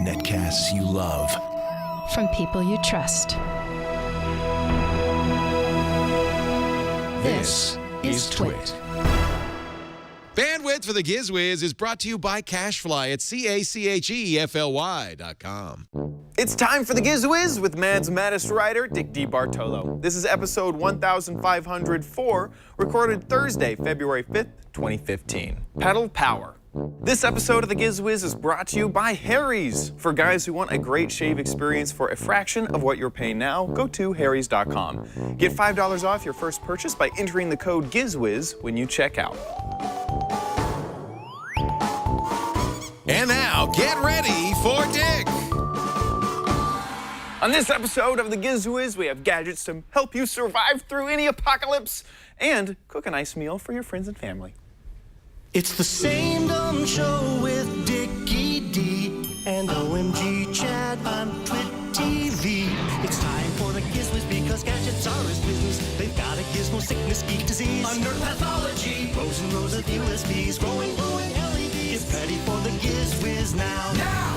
Netcasts you love. From people you trust. This is Twit. Bandwidth for the Giz Wiz is brought to you by CashFly at CACHEFLY.com. It's time for the Giz Wiz with Mad's maddest writer, Dick DeBartolo. This is episode 1504, recorded Thursday, February 5th, 2015. Pedal Power. This episode of the Giz Wiz is brought to you by Harry's. For guys who want a great shave experience for a fraction of what you're paying now, go to harrys.com. Get $5 off your first purchase by entering the code GizWiz when you check out. And now, get ready for Dick. On this episode of the Giz Wiz, we have gadgets to help you survive through any apocalypse and cook a nice meal for your friends and family. It's the same dumb show with Dickie D and OMGchad on Twit TV. It's time for the Giz Wiz because gadgets are his business. They've got a gizmo sickness, geek disease, under pathology, rows and rows of USBs, glowing LEDs. Get ready for the Giz Wiz now.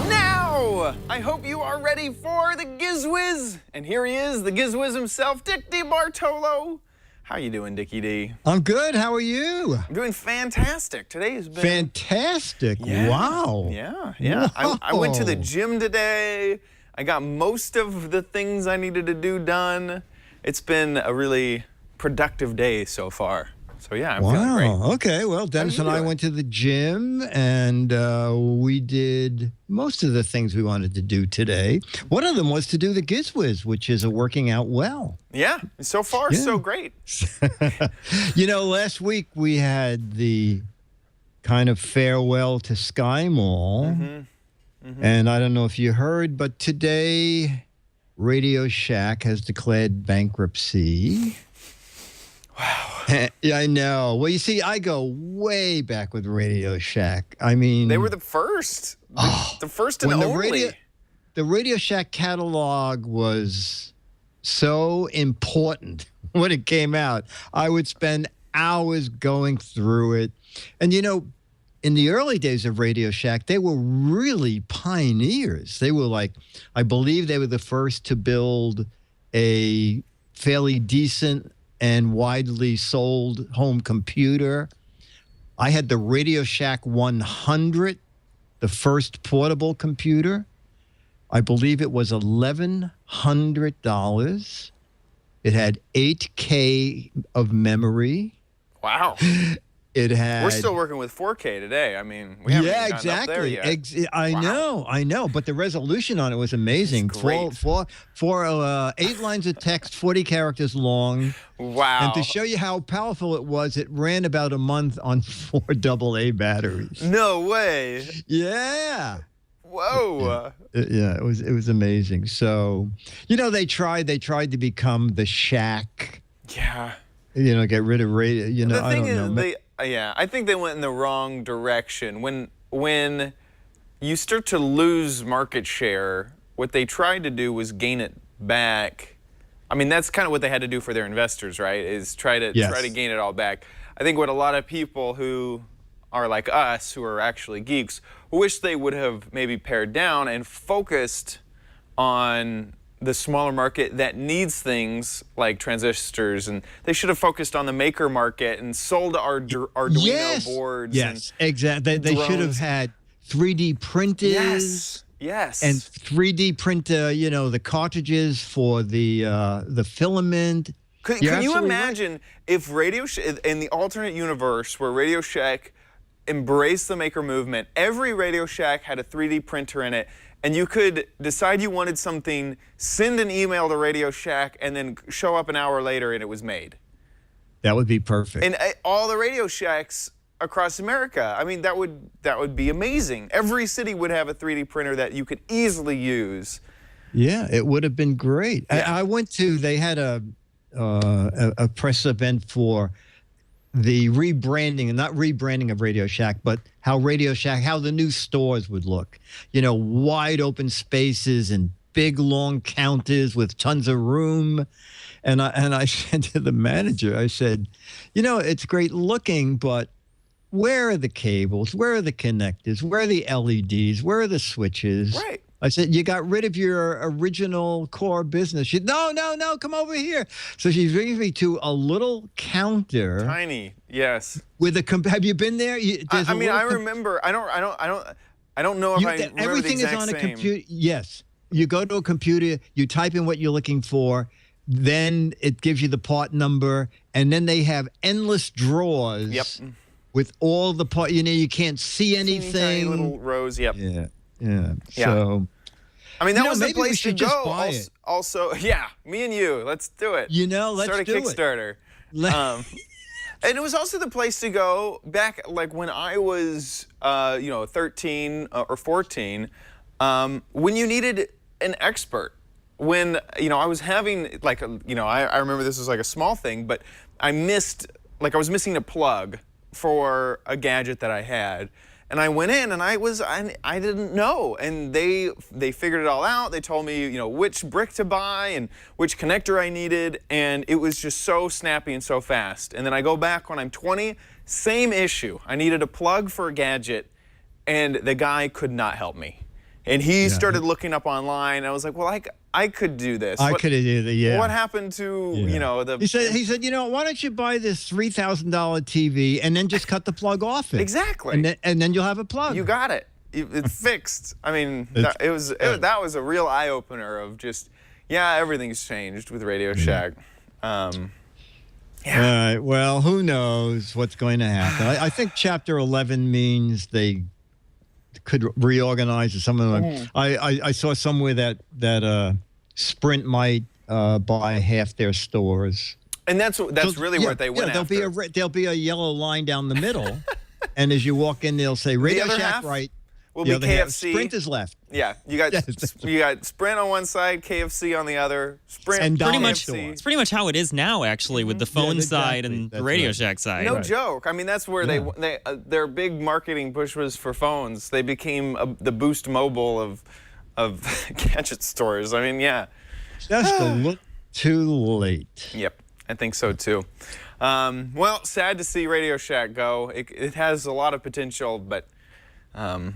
Now! I hope you are ready for the Giz Wiz. And here he is, the Giz Wiz himself, Dick DeBartolo. How you doing, Dickie D? I'm good. How are you? I'm doing fantastic. Today has been... Fantastic. Yeah. Wow. Yeah. I went to the gym today. I got most of the things I needed to do done. It's been a really productive day so far. So yeah, I'm feeling great. Okay. Well, Dennis and I went to the gym, and we did most of the things we wanted to do today. One of them was to do the Giz Wiz, which is working out well. Yeah. So far, so great. You know, last week we had the kind of farewell to Sky Mall. And I don't know if you heard, but today Radio Shack has declared bankruptcy. Wow. Yeah, I know. Well, you see, I go way back with Radio Shack. I mean... They were the first. The first and only. The Radio Shack catalog was so important when it came out. I would spend hours going through it. And, you know, in the early days of Radio Shack, they were really pioneers. They were like, I believe they were the first to build a fairly decent and widely sold home computer. I had the Radio Shack 100, the first portable computer. I believe it was $1,100. It had 8K of memory. Wow. It had... We're still working with 4K today. I mean, we haven't even gotten up there yet. I know. But the resolution on it was amazing. It's great. For 8 lines of text, 40 characters long. Wow. And to show you how powerful it was, it ran about a month on 4 AA batteries. No way. Yeah. Whoa. Yeah, it was amazing. So, you know, they tried to become the Shack. Yeah. You know, get rid of radio. You know, The thing I don't know. I think they went in the wrong direction. When you start to lose market share, what they tried to do was gain it back. I mean, that's kind of what they had to do for their investors, right? Is try to gain it all back. I think what a lot of people who are like us, who are actually geeks, wish they would have maybe pared down and focused on the smaller market that needs things like transistors, and they should have focused on the maker market and sold Arduino boards. Yes, exactly. They should have had 3D printers. Yes. And 3D print, you know, the cartridges for the filament. Can you imagine if in the alternate universe where Radio Shack embraced the maker movement, every Radio Shack had a 3D printer in it, and you could decide you wanted something, send an email to Radio Shack, and then show up an hour later and it was made. That would be perfect. And all the Radio Shacks across America, I mean, that would be amazing. Every city would have a 3D printer that you could easily use. Yeah, it would have been great. Yeah. I went to, they had a press event for the rebranding, and not rebranding of Radio Shack, but how the new stores would look. You know, wide open spaces and big long counters with tons of room. And I said to the manager, I said, you know, it's great looking, but where are the cables? Where are the connectors? Where are the LEDs? Where are the switches? Right. I said, you got rid of your original core business. She, no, come over here. So she brings me to a little counter. Tiny, yes. With a have you been there? I mean, I remember. I don't know if I remember everything the exact is on a same. computer. Yes, you go to a computer, you type in what you're looking for, then it gives you the part number, and then they have endless drawers. Yep. With all the part, you can't see anything. Tiny little rows. Yep. Yeah. Yeah. So, I mean, that was the maybe we place to should just go. buy it. Also, yeah, me and you, let's do it. Let's start a do it. Kickstarter. And it was also the place to go back, like when I was, 13 or 14, when you needed an expert. When I was having I remember this was like a small thing, but I was missing a plug for a gadget that I had. And I went in and I didn't know, and they figured it all out. They told me, which brick to buy and which connector I needed, and it was just so snappy and so fast. And then I go back when I'm 20, same issue. I needed a plug for a gadget, and the guy could not help me. And he started looking up online, and I was like, well, I could do this. I could have did it, yeah. What happened to, the... He said, why don't you buy this $3,000 TV and then just cut the plug off it? Exactly. And then you'll have a plug. You got it. It's fixed. I mean, that was a real eye-opener of just, everything's changed with Radio Shack. All right. Well, who knows what's going to happen. I think Chapter 11 means they could reorganize or something. I saw somewhere that Sprint might buy half their stores. And that's really what they went after. There'll be a yellow line down the middle, and as you walk in, they'll say Radio other Shack half right. will be KFC. Sprint is left. Yeah, you got Sprint on one side, KFC on the other. Sprint, and KFC. It's pretty much how it is now, actually, with the phone side and the Radio Shack side. No joke. I mean, that's where their big marketing push was for phones. They became the Boost Mobile of gadget stores. I mean, just a look too late. Yep, I think so too. Well, sad to see Radio Shack go. It has a lot of potential, but what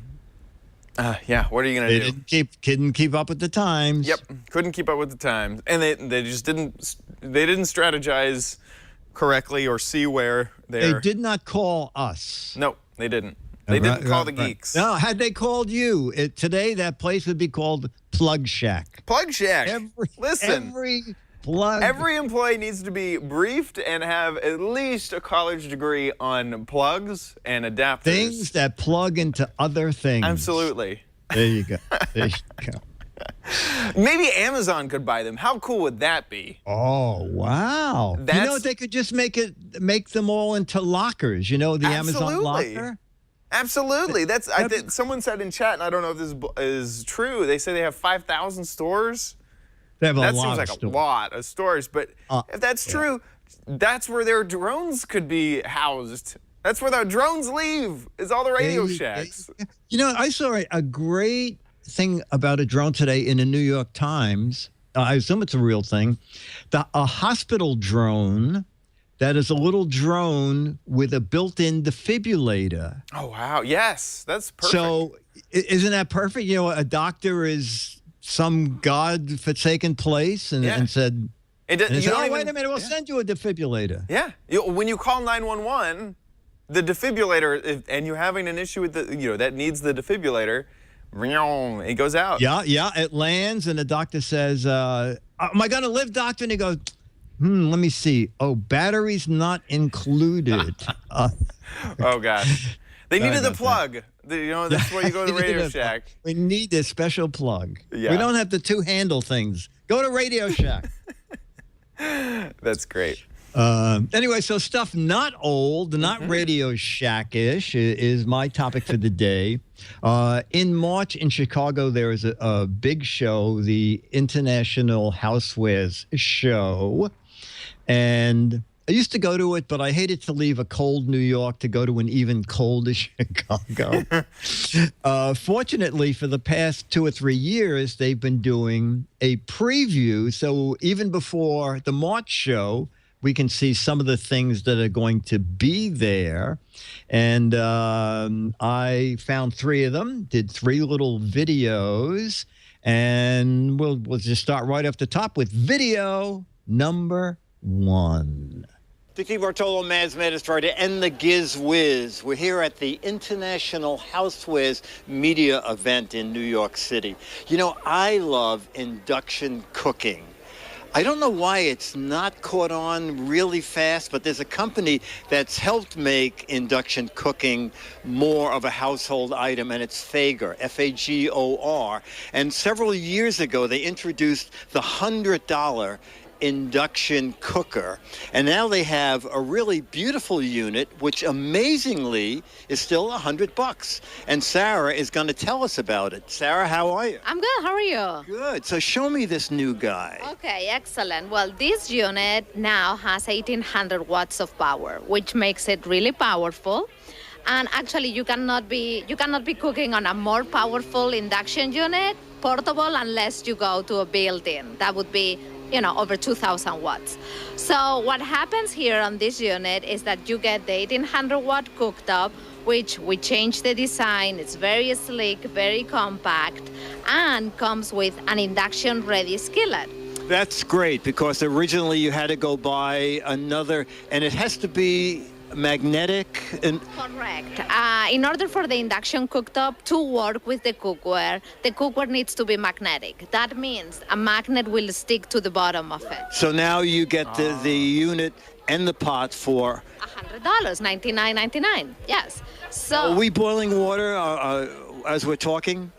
are you gonna do? Couldn't keep up with the times. Yep, couldn't keep up with the times, and they just didn't strategize correctly or see where they did not call us. No, they didn't. They didn't call the geeks. No, had they called you today, that place would be called Plug Shack. Plug Shack. Every employee needs to be briefed and have at least a college degree on plugs and adapters. Things that plug into other things. Absolutely. There you go. There you go. Maybe Amazon could buy them. How cool would that be? Oh, wow. They could just make them all into lockers. The Amazon locker? Absolutely. Someone said in chat, and I don't know if this is true, they say they have 5,000 stores. They have that seems like a lot of stores, but if that's true, that's where their drones could be housed. That's where the drones leave, is all the Radio Shacks. I saw a great thing about a drone today in the New York Times. I assume it's a real thing. A hospital drone that is a little drone with a built-in defibrillator. Oh, wow. Yes, that's perfect. So isn't that perfect? A doctor is some God-forsaken place and said, wait a minute, we'll send you a defibrillator. Yeah. When you call 911, the defibrillator, and you're having an issue with that needs the defibrillator, it goes out. Yeah, it lands, and the doctor says, am I going to live, doctor? And he goes, let me see. Oh, batteries not included. Oh, gosh. They needed the plug. That's where you go to Radio Shack. We need this special plug. Yeah. We don't have the two-handle things. Go to Radio Shack. That's great. Anyway, so stuff not old, not Radio Shack-ish is my topic for the day. In March in Chicago, there is a big show, the International Housewares Show. And I used to go to it, but I hated to leave a cold New York to go to an even colder Chicago. Fortunately, for the past 2 or 3 years, they've been doing a preview. So even before the March show, we can see some of the things that are going to be there. And I found 3 of them, did 3 little videos, and we'll just start right off the top with video number 1. The DeBartolo Man's Minister to end the Giz Wiz. We're here at the International Housewares Media event in New York City. You know, I love induction cooking. I don't know why it's not caught on really fast, but there's a company that's helped make induction cooking more of a household item, and it's Fagor, F-A-G-O-R. And several years ago, they introduced the $100 induction cooker, and now they have a really beautiful unit, which amazingly is still $100. And Sarah is going to tell us about it. Sarah, how are you? I'm good. How are you? Good. So show me this new guy. Okay, excellent. Well, this unit now has 1800 watts of power, which makes it really powerful. And actually, you cannot be cooking on a more powerful induction unit, portable, unless you go to a building. That would be, you know, over 2,000 watts. So what happens here on this unit is that you get the 1800 watt cooktop, which we changed the design. It's very sleek, very compact, and comes with an induction ready skillet. That's great, because originally you had to go buy another, and it has to be magnetic. And correct. In order for the induction cooktop to work with the cookware needs to be magnetic. That means a magnet will stick to the bottom of it. so now you get the unit and the pot for $100, $99.99. Yes. So Are we boiling water as we're talking?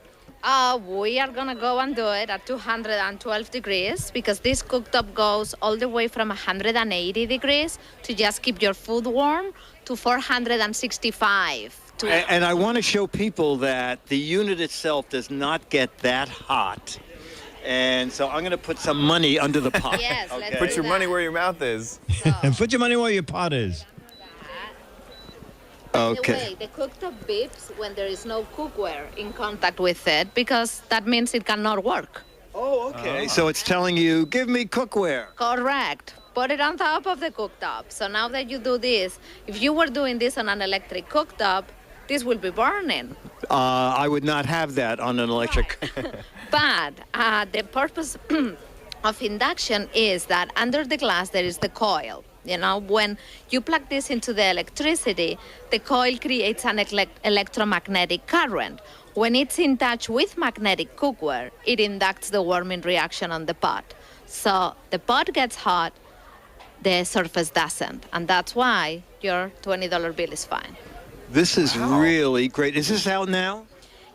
we are gonna go and do it at 212 degrees, because this cooktop goes all the way from 180 degrees to just keep your food warm to 465. And I want to show people that the unit itself does not get that hot. And so I'm going to put some money under the pot. Yes, okay. let's Put your money where your mouth is. And put your money where your pot is. Okay. By the way, the cooktop beeps when there is no cookware in contact with it, because that means it cannot work. Oh, okay. So it's telling you, give me cookware. Correct. Put it on top of the cooktop. So now that you do this, if you were doing this on an electric cooktop, this will be burning. I would not have that on an electric. But the purpose of induction is that under the glass there is the coil. You know, when you plug this into the electricity, the coil creates an electromagnetic current. When it's in touch with magnetic cookware, it inducts the warming reaction on the pot. So the pot gets hot, the surface doesn't. And that's why your $20 bill is fine. This is really great. Is this out now?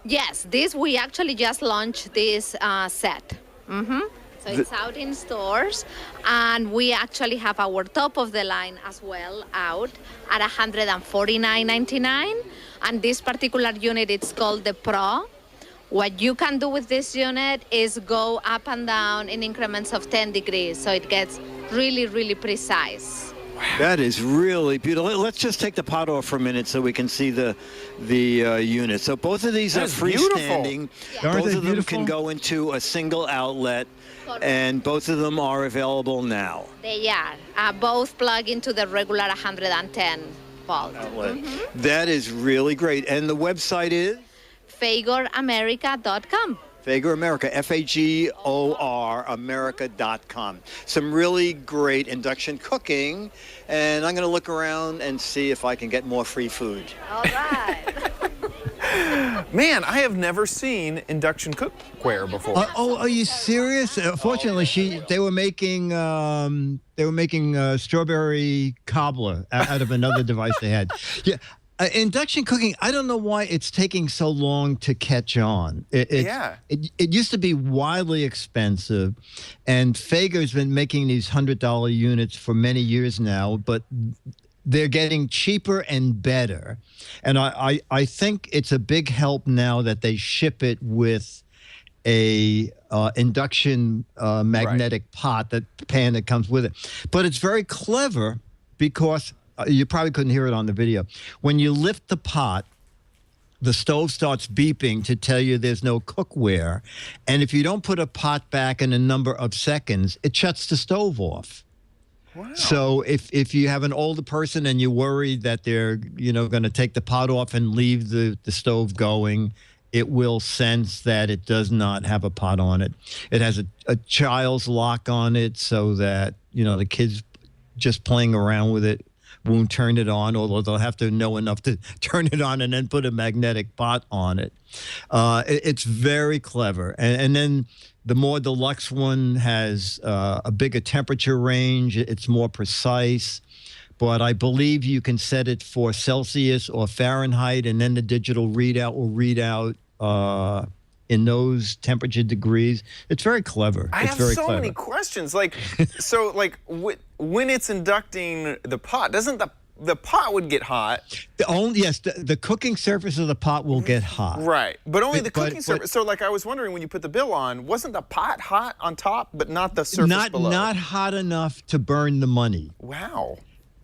Yes, we actually just launched this set. So it's out in stores, and we actually have our top of the line as well out at $149.99. And this particular unit, it's called the Pro. What you can do with this unit is go up and down in increments of 10 degrees, so it gets really, really precise. That is really beautiful. Let's just take the pot off for a minute so we can see the unit. So both of these are freestanding. Both of them can go into a single outlet, and both of them are available now. They are. Both plug into the regular 110 volt. That is really great. And the website is? FagorAmerica.com. Fagor America, F-A-G-O-R, America.com. Some really great induction cooking, and I'm going to look around and see if I can get more free food. All right. Man, I have never seen induction cookware before. Are you serious? Fortunately, they were making strawberry cobbler out of another device they had. Yeah. Induction cooking, I don't know why it's taking so long to catch on. It used to be wildly expensive, and Fagor's been making these $100 units for many years now, but they're getting cheaper and better. And I think it's a big help now that they ship it with a induction magnetic pot, that pan that comes with it. But it's very clever because you probably couldn't hear it on the video. When you lift the pot, the stove starts beeping to tell you there's no cookware. And if you don't put a pot back in a number of seconds, it shuts the stove off. Wow. So if you have an older person and you're worried that they're going to take the pot off and leave the stove going, it will sense that it does not have a pot on it. It has a child's lock on it so that the kids just playing around with it won't turn it on, although they'll have to know enough to turn it on and then put a magnetic pot on it. It's very clever. And then the more deluxe one has a bigger temperature range. It's more precise. But I believe you can set it for Celsius or Fahrenheit, and then the digital readout will read out in those temperature degrees. It's very clever. I have so many questions. When it's inducting the pot, doesn't the pot would get hot? The cooking surface of the pot will get hot. Right, but only the cooking surface. So I was wondering, when you put the bill on, wasn't the pot hot on top, but not the surface below? Not hot enough to burn the money. Wow.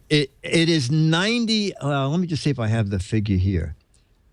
It is 90. Let me just see if I have the figure here.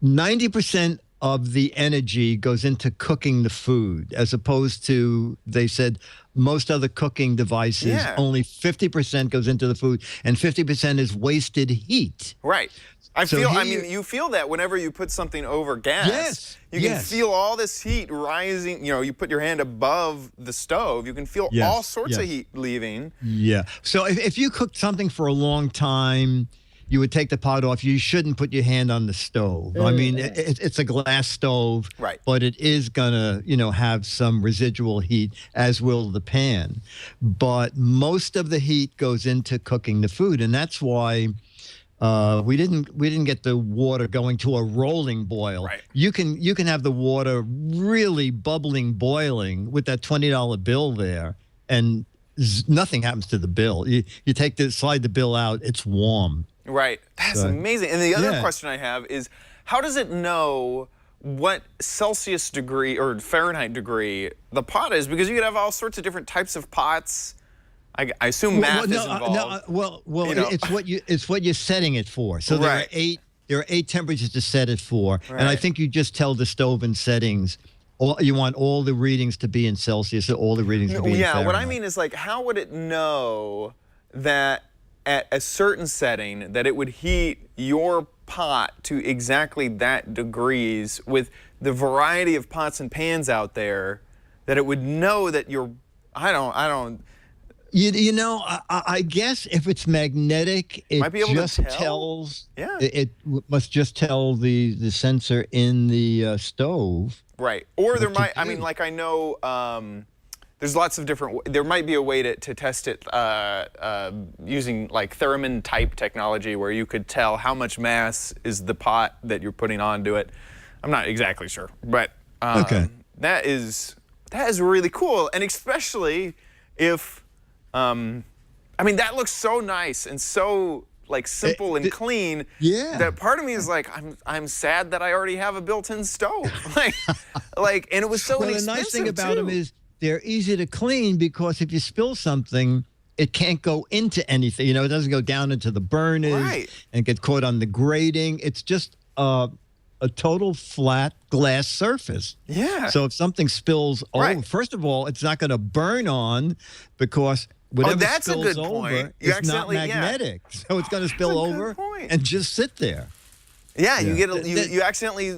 90% of the energy goes into cooking the food, as opposed to, they said, most other cooking devices, only 50% goes into the food, and 50% is wasted heat. Right. You feel that whenever you put something over gas. Yes. You can feel all this heat rising. You put your hand above the stove, you can feel all sorts of heat leaving. Yeah. So if you cooked something for a long time, you would take the pot off. You shouldn't put your hand on the stove. I mean, it's a glass stove, right? But it is gonna, have some residual heat, as will the pan. But most of the heat goes into cooking the food, and that's why we didn't get the water going to a rolling boil. Right. You can have the water really bubbling, boiling with that $20 bill there, and nothing happens to the bill. You slide the bill out, it's warm. Right. That's amazing. And the other question I have is, how does it know what Celsius degree or Fahrenheit degree the pot is? Because you could have all sorts of different types of pots. I assume math is involved. It's what you're setting it for. So there are eight temperatures to set it for, and I think you just tell the stove in settings. You want all the readings to be in Celsius, or all the readings to be in Fahrenheit. What I mean is, how would it know that at a certain setting that it would heat your pot to exactly that degrees, with the variety of pots and pans out there, that it would know that you're, I don't. I guess if it's magnetic, it might be able just to tell. Tells. Yeah. It must just tell the sensor in the stove. Right. Or there might, I know there's lots of different, there might be a way to test it using theremin type technology, where you could tell how much mass is the pot that you're putting onto it. I'm not exactly sure, but that is really cool. And especially if, that looks so nice and so simple and clean. Yeah. That part of me is I'm sad that I already have a built-in stove. And it was so inexpensive. The nice thing about them is they're easy to clean, because if you spill something, it can't go into anything. It doesn't go down into the burners and get caught on the grating. It's just a total flat glass surface. Yeah. So if something spills over, first of all, it's not going to burn on, because whatever spills over is not magnetic. So it's going to spill over and just sit there. Yeah, you get you accidentally,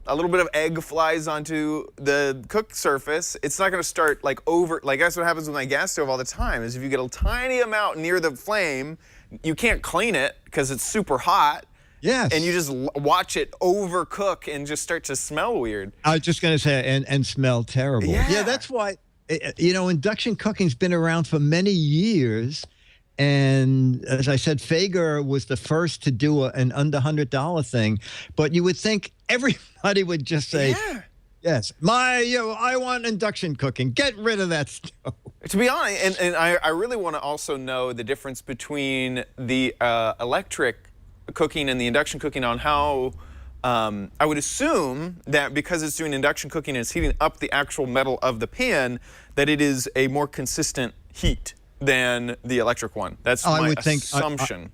a little bit of egg flies onto the cook surface. It's not going to start over. That's what happens with my gas stove all the time. Is if you get a tiny amount near the flame, you can't clean it because it's super hot. Yes. And you just watch it overcook and just start to smell weird. I was just going to say, and smell terrible. Yeah, that's why, induction cooking's been around for many years. And as I said, Fager was the first to do an under $100 thing. But you would think everybody would just say, yes, I want induction cooking. Get rid of that stove. To be honest, and I really want to also know the difference between the electric cooking and the induction cooking, on how I would assume that because it's doing induction cooking and it's heating up the actual metal of the pan, that it is a more consistent heat than the electric one. That's my assumption.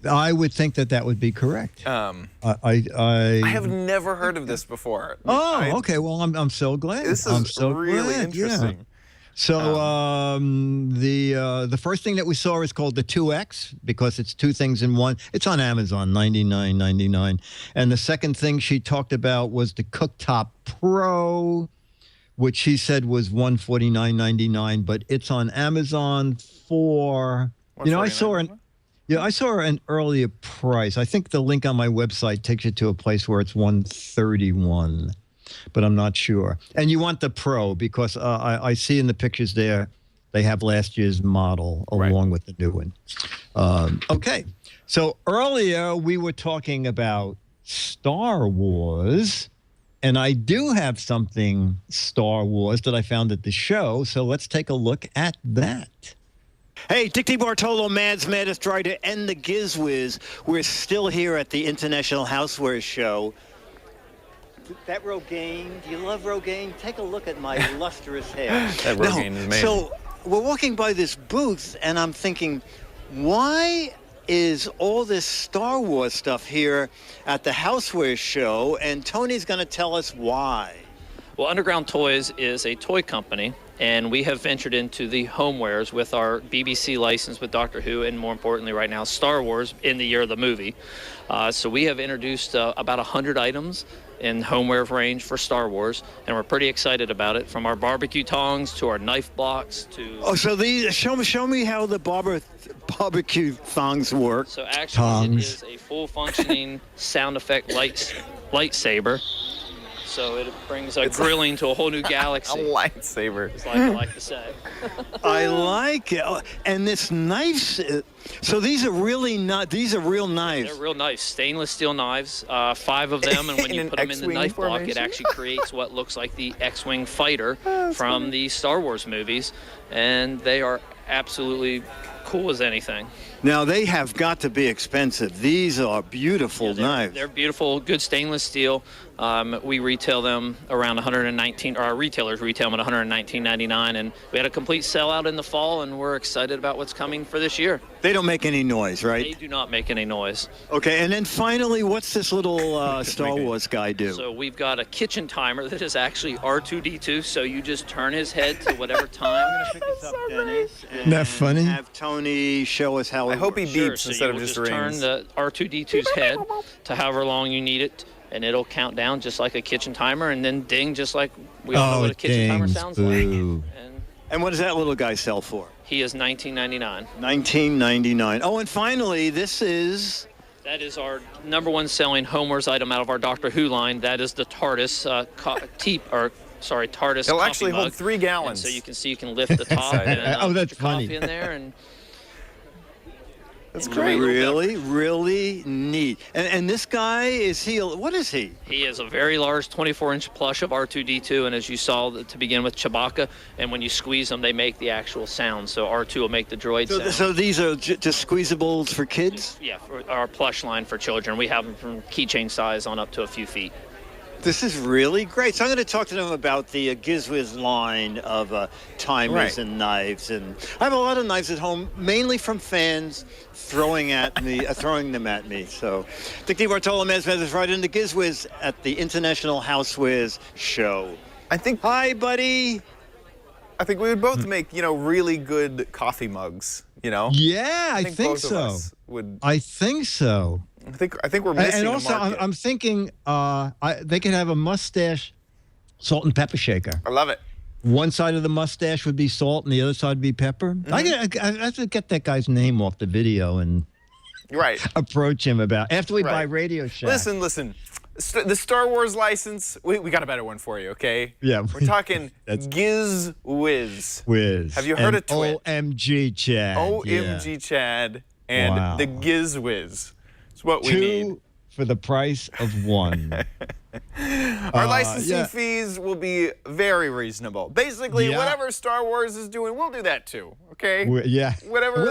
I would think that would be correct. I have never heard of this before. Okay. Well, I'm so glad. This is really interesting. So the first thing that we saw is called the 2X because it's two things in one. It's on Amazon, $99.99. And the second thing she talked about was the Cooktop Pro, which she said was $149.99, but it's on Amazon for, I saw an earlier price. I think the link on my website takes you to a place where it's $131. But I'm not sure. And you want the Pro because I see in the pictures there they have last year's model along with the new one. Okay. So earlier we were talking about Star Wars, and I do have something Star Wars that I found at the show. So let's take a look at that. Hey, Dick DeBartolo, Mad's Maddest Writer, and the Giz Wiz. We're still here at the International Housewares Show. That Rogaine, do you love Rogaine? Take a look at my lustrous hair. That Rogaine is amazing. So we're walking by this booth, and I'm thinking, why is all this Star Wars stuff here at the Housewares Show? And Tony's going to tell us why. Well, Underground Toys is a toy company, and we have ventured into the homewares with our BBC license with Doctor Who, and more importantly right now, Star Wars in the year of the movie. So we have introduced about 100 items in homeware range for Star Wars, and we're pretty excited about it, from our barbecue tongs to our knife blocks to... Oh, so these, show me how the barbecue thongs work. So actually it is a full functioning sound effect lightsaber. So it brings grilling to a whole new galaxy. A lightsaber. It's like I like to say. I like it. And this knife, so these are really not, these are real knives. They're real knives, stainless steel knives, 5 of them, and when you put them in the knife block, it actually creates what looks like the X-Wing fighter from the Star Wars movies, and they are absolutely cool as anything. Now, they have got to be expensive. These are beautiful knives. They're beautiful, good stainless steel. We retail them around $119, or our retailers retail them at $119.99, and we had a complete sellout in the fall, and we're excited about what's coming for this year. They don't make any noise, right? They do not make any noise. Okay, and then finally, what's this little Star Wars guy do? So we've got a kitchen timer that is actually R2-D2, so you just turn his head to whatever time. I'm going to pick this up, Dennis. Isn't that funny? Have Tony show us how I hope he beeps so instead of you just will rings. turn the R2-D2's head to however long you need it, and it'll count down just like a kitchen timer, and then ding just like we all know what a kitchen timer sounds like. And what does that little guy sell for? He is $19.99. $19.99. Oh, and finally, this is... That is our #1 selling homewares item out of our Doctor Who line. That is the TARDIS TARDIS It'll coffee actually mug. hold 3 gallons. And so you can see you can lift the top and oh, that's put your funny. coffee in there, and that's great. Really, really neat. And this guy, what is he? he is a very large 24-inch plush of R2-D2, and as you saw to begin with Chewbacca, and when you squeeze them, they make the actual sound. So R2 will make the droid sound. So these are just squeezables for kids? Yeah, for our plush line for children. We have them from keychain size on up to a few feet. This is really great. So I'm going to talk to them about the Giz Wiz line of timers and knives. And I have a lot of knives at home, mainly from fans throwing them at me. So Dick DeBartolo, is right into Giz Wiz at the International Housewares Show. Hi, buddy. I think we would both make, really good coffee mugs, Yeah, I think both of so. us would. I think so. I think we're missing And also, a market. I'm thinking they could have a mustache salt and pepper shaker. I love it. One side of the mustache would be salt, and the other side would be pepper. I have to get that guy's name off the video and approach him after we buy Radio Shack. Listen. The Star Wars license, we got a better one for you, okay? Yeah. We're talking Giz Wiz. Have you heard of Twit? OMGchad. OMGchad and the Giz Wiz. It's what we need. 2 for the price of 1. Our licensing fees will be very reasonable. Basically, whatever Star Wars is doing, we'll do that too, okay? Whatever.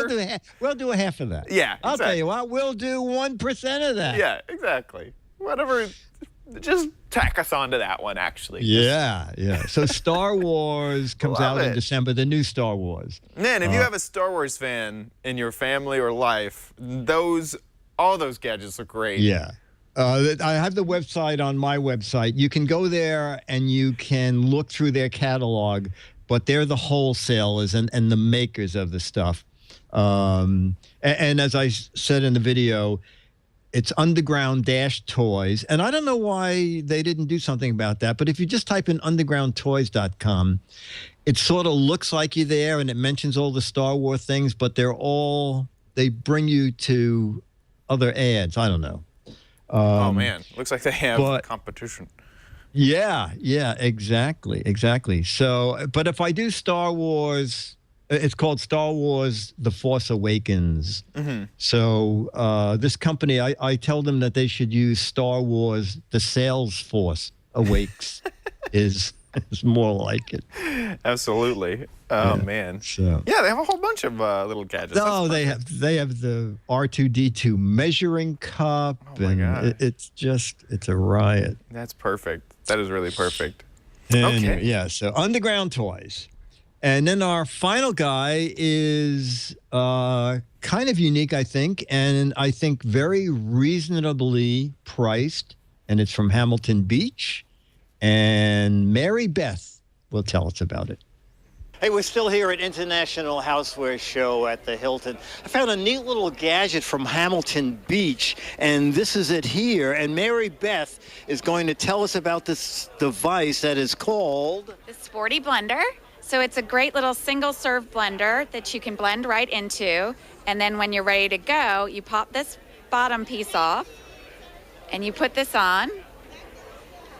We'll do a half of that. Yeah, I'll tell you what, we'll do 1% of that. Yeah, exactly. Whatever, just tack us onto that one, actually. Yeah. So Star Wars comes out in December, the new Star Wars. Man, if you have a Star Wars fan in your family or life, all those gadgets look great. Yeah. I have the website on my website. You can go there and you can look through their catalog, but they're the wholesalers and the makers of the stuff. And as I said in the video, it's underground-toys. And I don't know why they didn't do something about that, but if you just type in undergroundtoys.com, it sort of looks like you're there, and it mentions all the Star Wars things, but they bring you to other ads. I don't know. Oh, man. Looks like they have competition. Yeah, exactly. So, but if I do Star Wars, it's called Star Wars The Force Awakens. Mm-hmm. So this company, I tell them that they should use Star Wars The Sales Force Awakes is more like it. Absolutely. Oh, man. So yeah, they have a whole bunch of little gadgets. No, they have the R2-D2 measuring cup. Oh, my God. It's a riot. That's perfect. That is really perfect. Okay. Yeah, so Underground Toys. And then our final guy is kind of unique, I think, and I think very reasonably priced. And it's from Hamilton Beach. And Mary Beth will tell us about it. Hey, we're still here at International Houseware Show at the Hilton. I found a neat little gadget from Hamilton Beach, and this is it here. And Mary Beth is going to tell us about this device that is called the Sporty Blender. So it's a great little single-serve blender that you can blend right into. And then when you're ready to go, you pop this bottom piece off, and you put this on.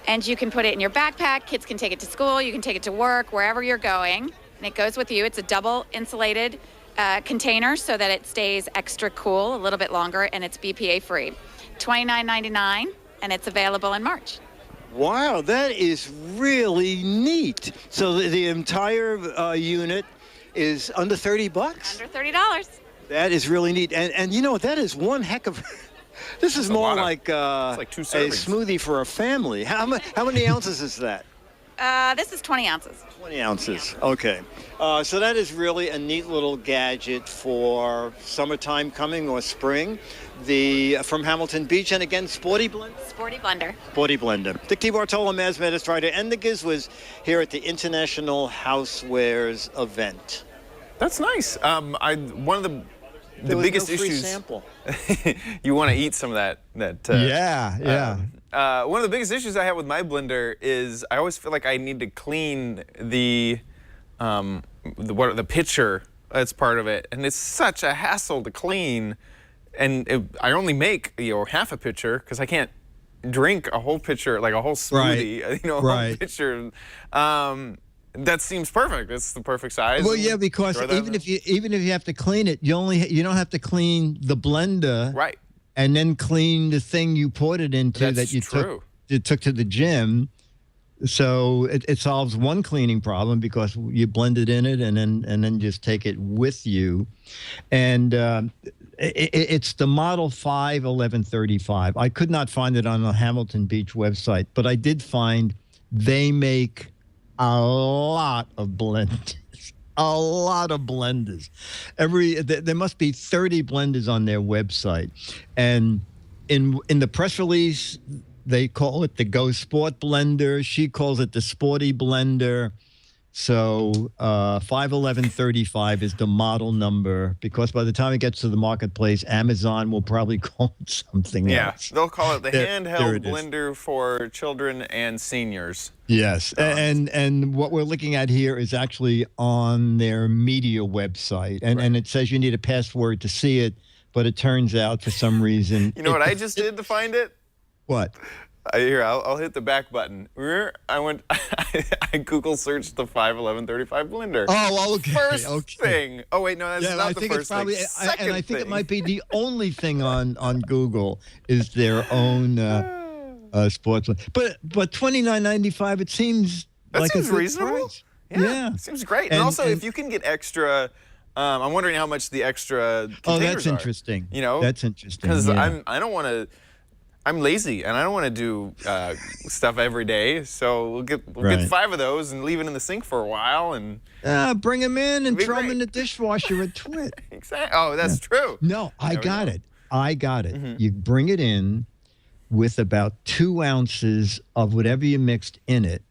And you can put it in your backpack. Kids can take it to school. You can take it to work, wherever you're going. And it goes with you. It's a double insulated container so that it stays extra cool a little bit longer, and it's BPA free. $29.99, and it's available in March. Wow, that is really neat. So the entire unit is under $30? Under $30. That is really neat. And you know, that is one heck of... This is more like, like 2 a servings. Smoothie for a family. How many ounces is that? This is 20 ounces. 20 ounces. Okay. So that is really a neat little gadget for summertime coming or spring. From Hamilton Beach, and again, Sporty Blender? Sporty Blender. Sporty Blender. Dick DeBartolo, Maz Medistrator, and the Giz Wiz here at the International Housewares event. That's nice. One of the biggest no free issues. Sample. You want to eat some of that. Yeah. One of the biggest issues I have with my blender is I always feel like I need to clean the pitcher that's part of it, and it's such a hassle to clean. And I only make half a pitcher because I can't drink a whole pitcher, like a whole smoothie. Right. A whole pitcher. That seems perfect. It's the perfect size. Well, yeah, because even if you have to clean it, you don't have to clean the blender, right? And then clean the thing you poured it into that you took to the gym. So it solves one cleaning problem because you blend it in it and then just take it with you. And it's the Model 51135. I could not find it on the Hamilton Beach website, but I did find they make a lot of blenders. A lot of blenders. There must be 30 blenders on their website. And in the press release, they call it the Go Sport Blender. She calls it the Sporty Blender. So 51135 is the model number, because by the time it gets to the marketplace, Amazon will probably call it something else. Yeah, they'll call it the handheld there blender for children and seniors. Yes, and what we're looking at here is actually on their media website, and it says you need a password to see it, but it turns out for some reason... You know what I just did to find it? What? Here, I'll hit the back button. I Google searched the 51135 blender. Oh, okay. First thing. Oh, wait, no, that's not the first thing. And I think it might be the only thing on Google is their own sports one. But $29.95, it seems like a good reasonable. price. Yeah. It seems great. And also, if you can get extra... I'm wondering how much the extra containers Oh, that's are. interesting. You know? That's interesting. Because yeah. I don't want to... I'm lazy, and I don't want to do stuff every day. So we'll get 5 of those and leave it in the sink for a while, and bring them in and throw them in the dishwasher at Twit. Exactly. Oh, that's true. No, I got it. Mm-hmm. You bring it in with about 2 ounces of whatever you mixed in it,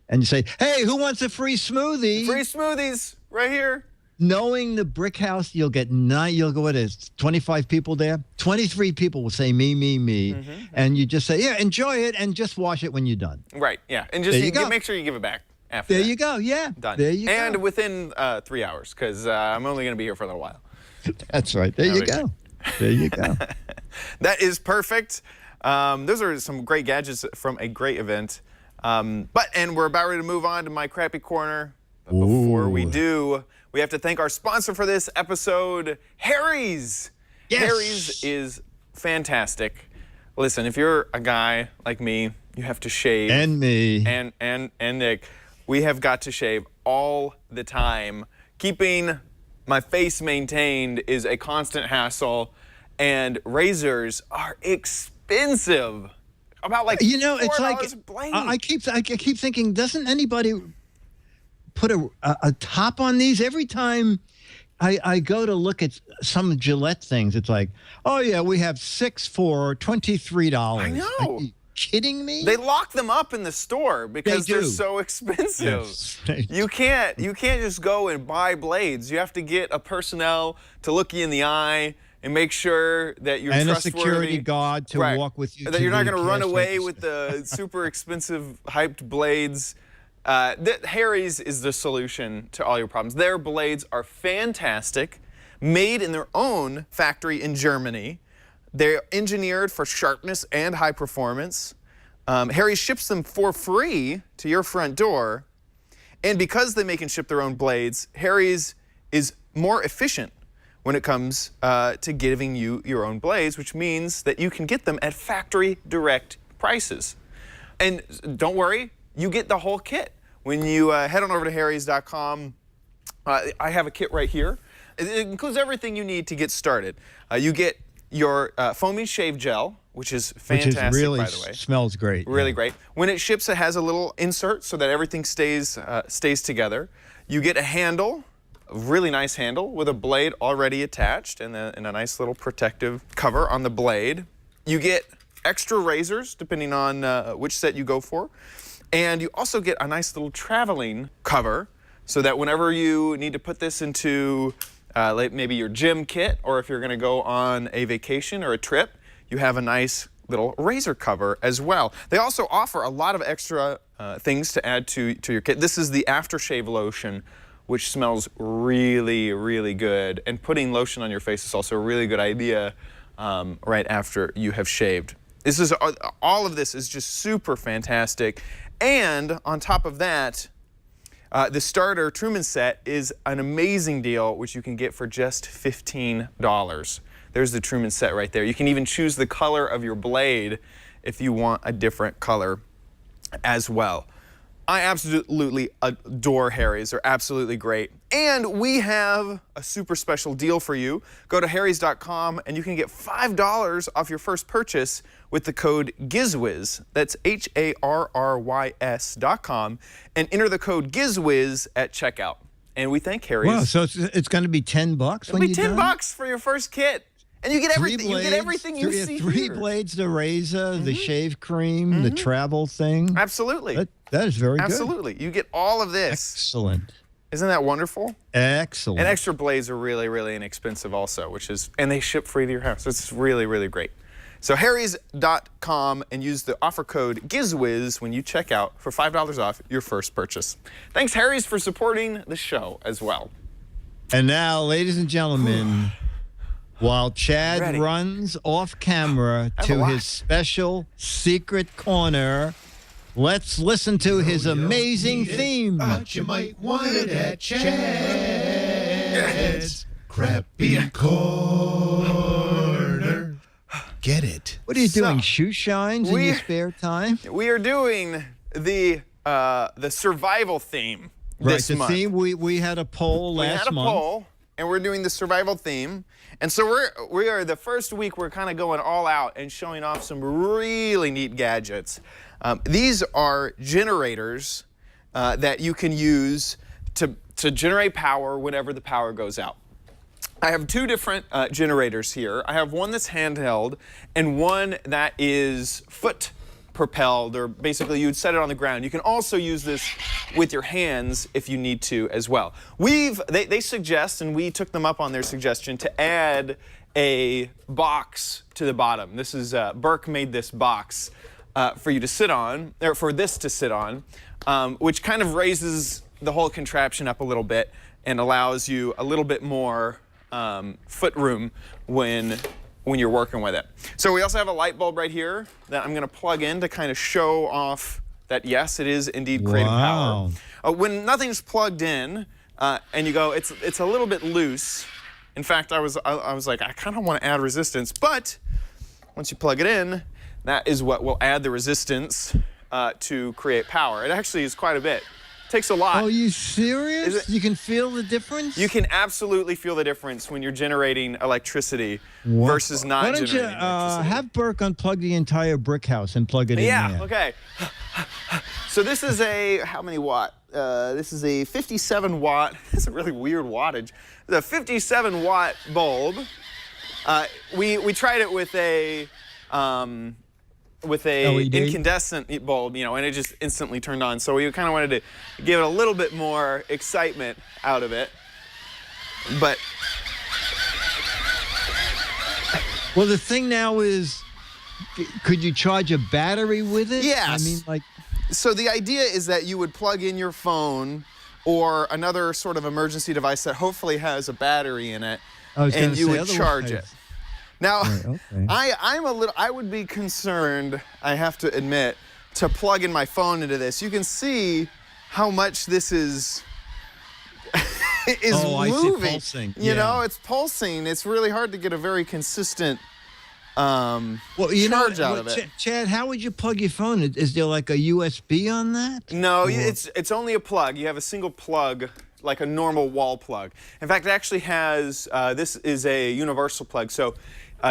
and you say, hey, who wants a free smoothie? Free smoothies right here. Knowing the brick house, you'll get you'll go, what is 25 people there? 23 people will say me. And you just say, yeah, enjoy it, and just wash it when you're done. Right, yeah. And just make sure you give it back after There that. you go, yeah. Done. There you go. And within 3 hours, because I'm only going to be here for a little while. That's right. There you go. There you go. That is perfect. Those are some great gadgets from a great event. And we're about ready to move on to my crappy corner. But before we do, we have to thank our sponsor for this episode, Harry's. Yes. Harry's is fantastic. Listen, if you're a guy like me, you have to shave. And me. And Nick, we have got to shave all the time. Keeping my face maintained is a constant hassle, and razors are expensive. About like $4 it's like a blade. I keep thinking, doesn't anybody put a top on these? Every time I go to look at some Gillette things, it's like, oh yeah, we have 6 for $23. I know. Are you kidding me? They lock them up in the store because they're do. so expensive. Yes. You can't just go and buy blades. You have to get a personnel to look you in the eye and make sure that you're and trustworthy. a security guard to walk with you. That you're not going to run away with the super expensive hyped blades. Harry's is the solution to all your problems. Their blades are fantastic, made in their own factory in Germany. They're engineered for sharpness and high performance. Harry's ships them for free to your front door. And because they make and ship their own blades, Harry's is more efficient when it comes to giving you your own blades, which means that you can get them at factory direct prices. And don't worry, you get the whole kit. When you head on over to harrys.com, I have a kit right here. It includes everything you need to get started. You get your foaming shave gel, which is fantastic, really by the way. Smells great. Really great. When it ships, it has a little insert so that everything stays together. You get a handle, a really nice handle with a blade already attached and a nice little protective cover on the blade. You get extra razors depending on which set you go for. And you also get a nice little traveling cover so that whenever you need to put this into like maybe your gym kit, or if you're going to go on a vacation or a trip, you have a nice little razor cover as well. They also offer a lot of extra things to add to your kit. This is the aftershave lotion, which smells really, really good. And putting lotion on your face is also a really good idea right after you have shaved. This is all of this is just super fantastic. And on top of that, the starter Truman set is an amazing deal, which you can get for just $15. There's the Truman set right there. You can even choose the color of your blade if you want a different color as well. I absolutely adore Harry's. They're absolutely great. And we have a super special deal for you. Go to harrys.com and you can get $5 off your first purchase with the code Giz Wiz. That's HARRYS.com, and enter the code Giz Wiz at checkout. And we thank Harry's. Wow, so it's going to be $10 when It'll be you're done? $10 for your first kit. And you get everything. You get everything you see Three here. blades, the razor, the shave cream, the travel thing. Absolutely. That is very good. Absolutely. You get all of this. Excellent. Isn't that wonderful? Excellent. And extra blades are really, really inexpensive also, and they ship free to your house. It's really, really great. So harrys.com and use the offer code GizWiz when you check out for $5 off your first purchase. Thanks, Harry's, for supporting the show as well. And now, ladies and gentlemen, while Chad runs off camera to his special secret corner, let's listen to his amazing theme. But you might want it at Chad's Crappy Corner. Get it. What are you doing, shoe shines in your spare time? We are doing the survival theme this month. Theme, we had a poll last month. Poll, and we're doing the survival theme. And so we are the first week we're kind of going all out and showing off some really neat gadgets. These are generators that you can use to generate power whenever the power goes out. I have two different generators here. I have one that's handheld and one that is foot propelled, or basically you'd set it on the ground. You can also use this with your hands if you need to as well. They suggest, and we took them up on their suggestion, to add a box to the bottom. This is Burke made this box for you to sit on, or for this to sit on, which kind of raises the whole contraption up a little bit and allows you a little bit more foot room when you're working with it. So we also have a light bulb right here that I'm going to plug in to kind of show off that yes, it is indeed creating power. When nothing's plugged in and you go, it's a little bit loose. In fact, I was like, I kind of want to add resistance, but once you plug it in, that is what will add the resistance to create power. It actually is quite a bit. It takes a lot. Oh, are you serious? You can feel the difference? You can absolutely feel the difference when you're generating electricity versus not generating electricity. Why don't you have Burke unplug the entire brick house and plug it in there? Yeah, okay. So this is a, how many watt? This is a 57 watt. That's a really weird wattage. It's a 57 watt bulb. We tried it with a LED? incandescent bulb, and it just instantly turned on. So we kind of wanted to give it a little bit more excitement out of it. But well, the thing now is, could you charge a battery with it? Yes. I mean, like. So the idea is that you would plug in your phone or another sort of emergency device that hopefully has a battery in it, and you would charge it. Now, I would be concerned, I have to admit, to plug in my phone into this. You can see how much this is moving. I see pulsing. You know, it's pulsing. It's really hard to get a very consistent charge out of it. Chad, how would you plug your phone? Is there like a USB on that? No, it's only a plug. You have a single plug, like a normal wall plug. In fact, it actually has, this is a universal plug, so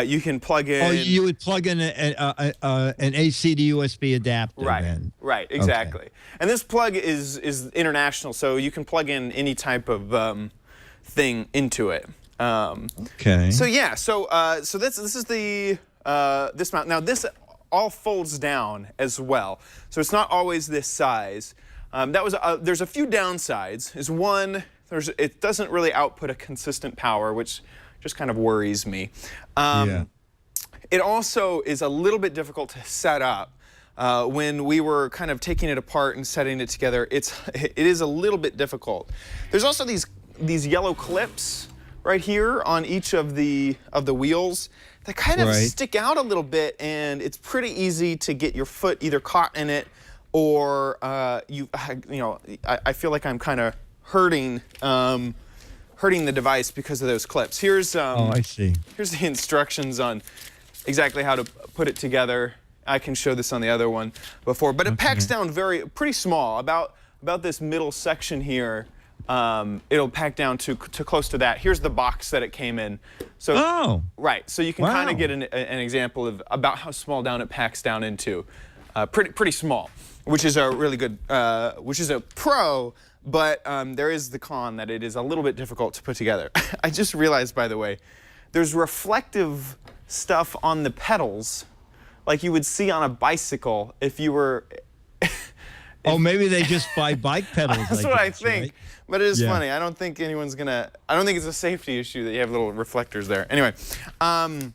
you can plug in. Oh, you would plug in an AC to USB adapter. Right, then. right, exactly. Okay. And this plug is international, so you can plug in any type of thing into it. Okay. So yeah, so this is the this mount. Now this all folds down as well, so it's not always this size. There's a few downsides. Is one, it doesn't really output a consistent power, which just kind of worries me. It also is a little bit difficult to set up. When we were kind of taking it apart and setting it together, it is a little bit difficult. There's also these yellow clips right here on each of the wheels that kind of stick out a little bit, and it's pretty easy to get your foot either caught in it or I feel like I'm kind of hurting the device because of those clips. Here's I see. Here's the instructions on exactly how to put it together. I can show this on the other one before, but it packs down pretty small, about this middle section here. It'll pack down to close to that. Here's the box that it came in. So right, so you can kind of get an example of about how small down it packs down into. Pretty small, which is a really good, which is a pro. But there is the con that it is a little bit difficult to put together. I just realized, by the way, there's reflective stuff on the pedals, like you would see on a bicycle if you were. Oh, maybe they just buy bike pedals. That's what I think. Right? But it is funny. I don't think anyone's gonna. I don't think it's a safety issue that you have little reflectors there. Anyway, the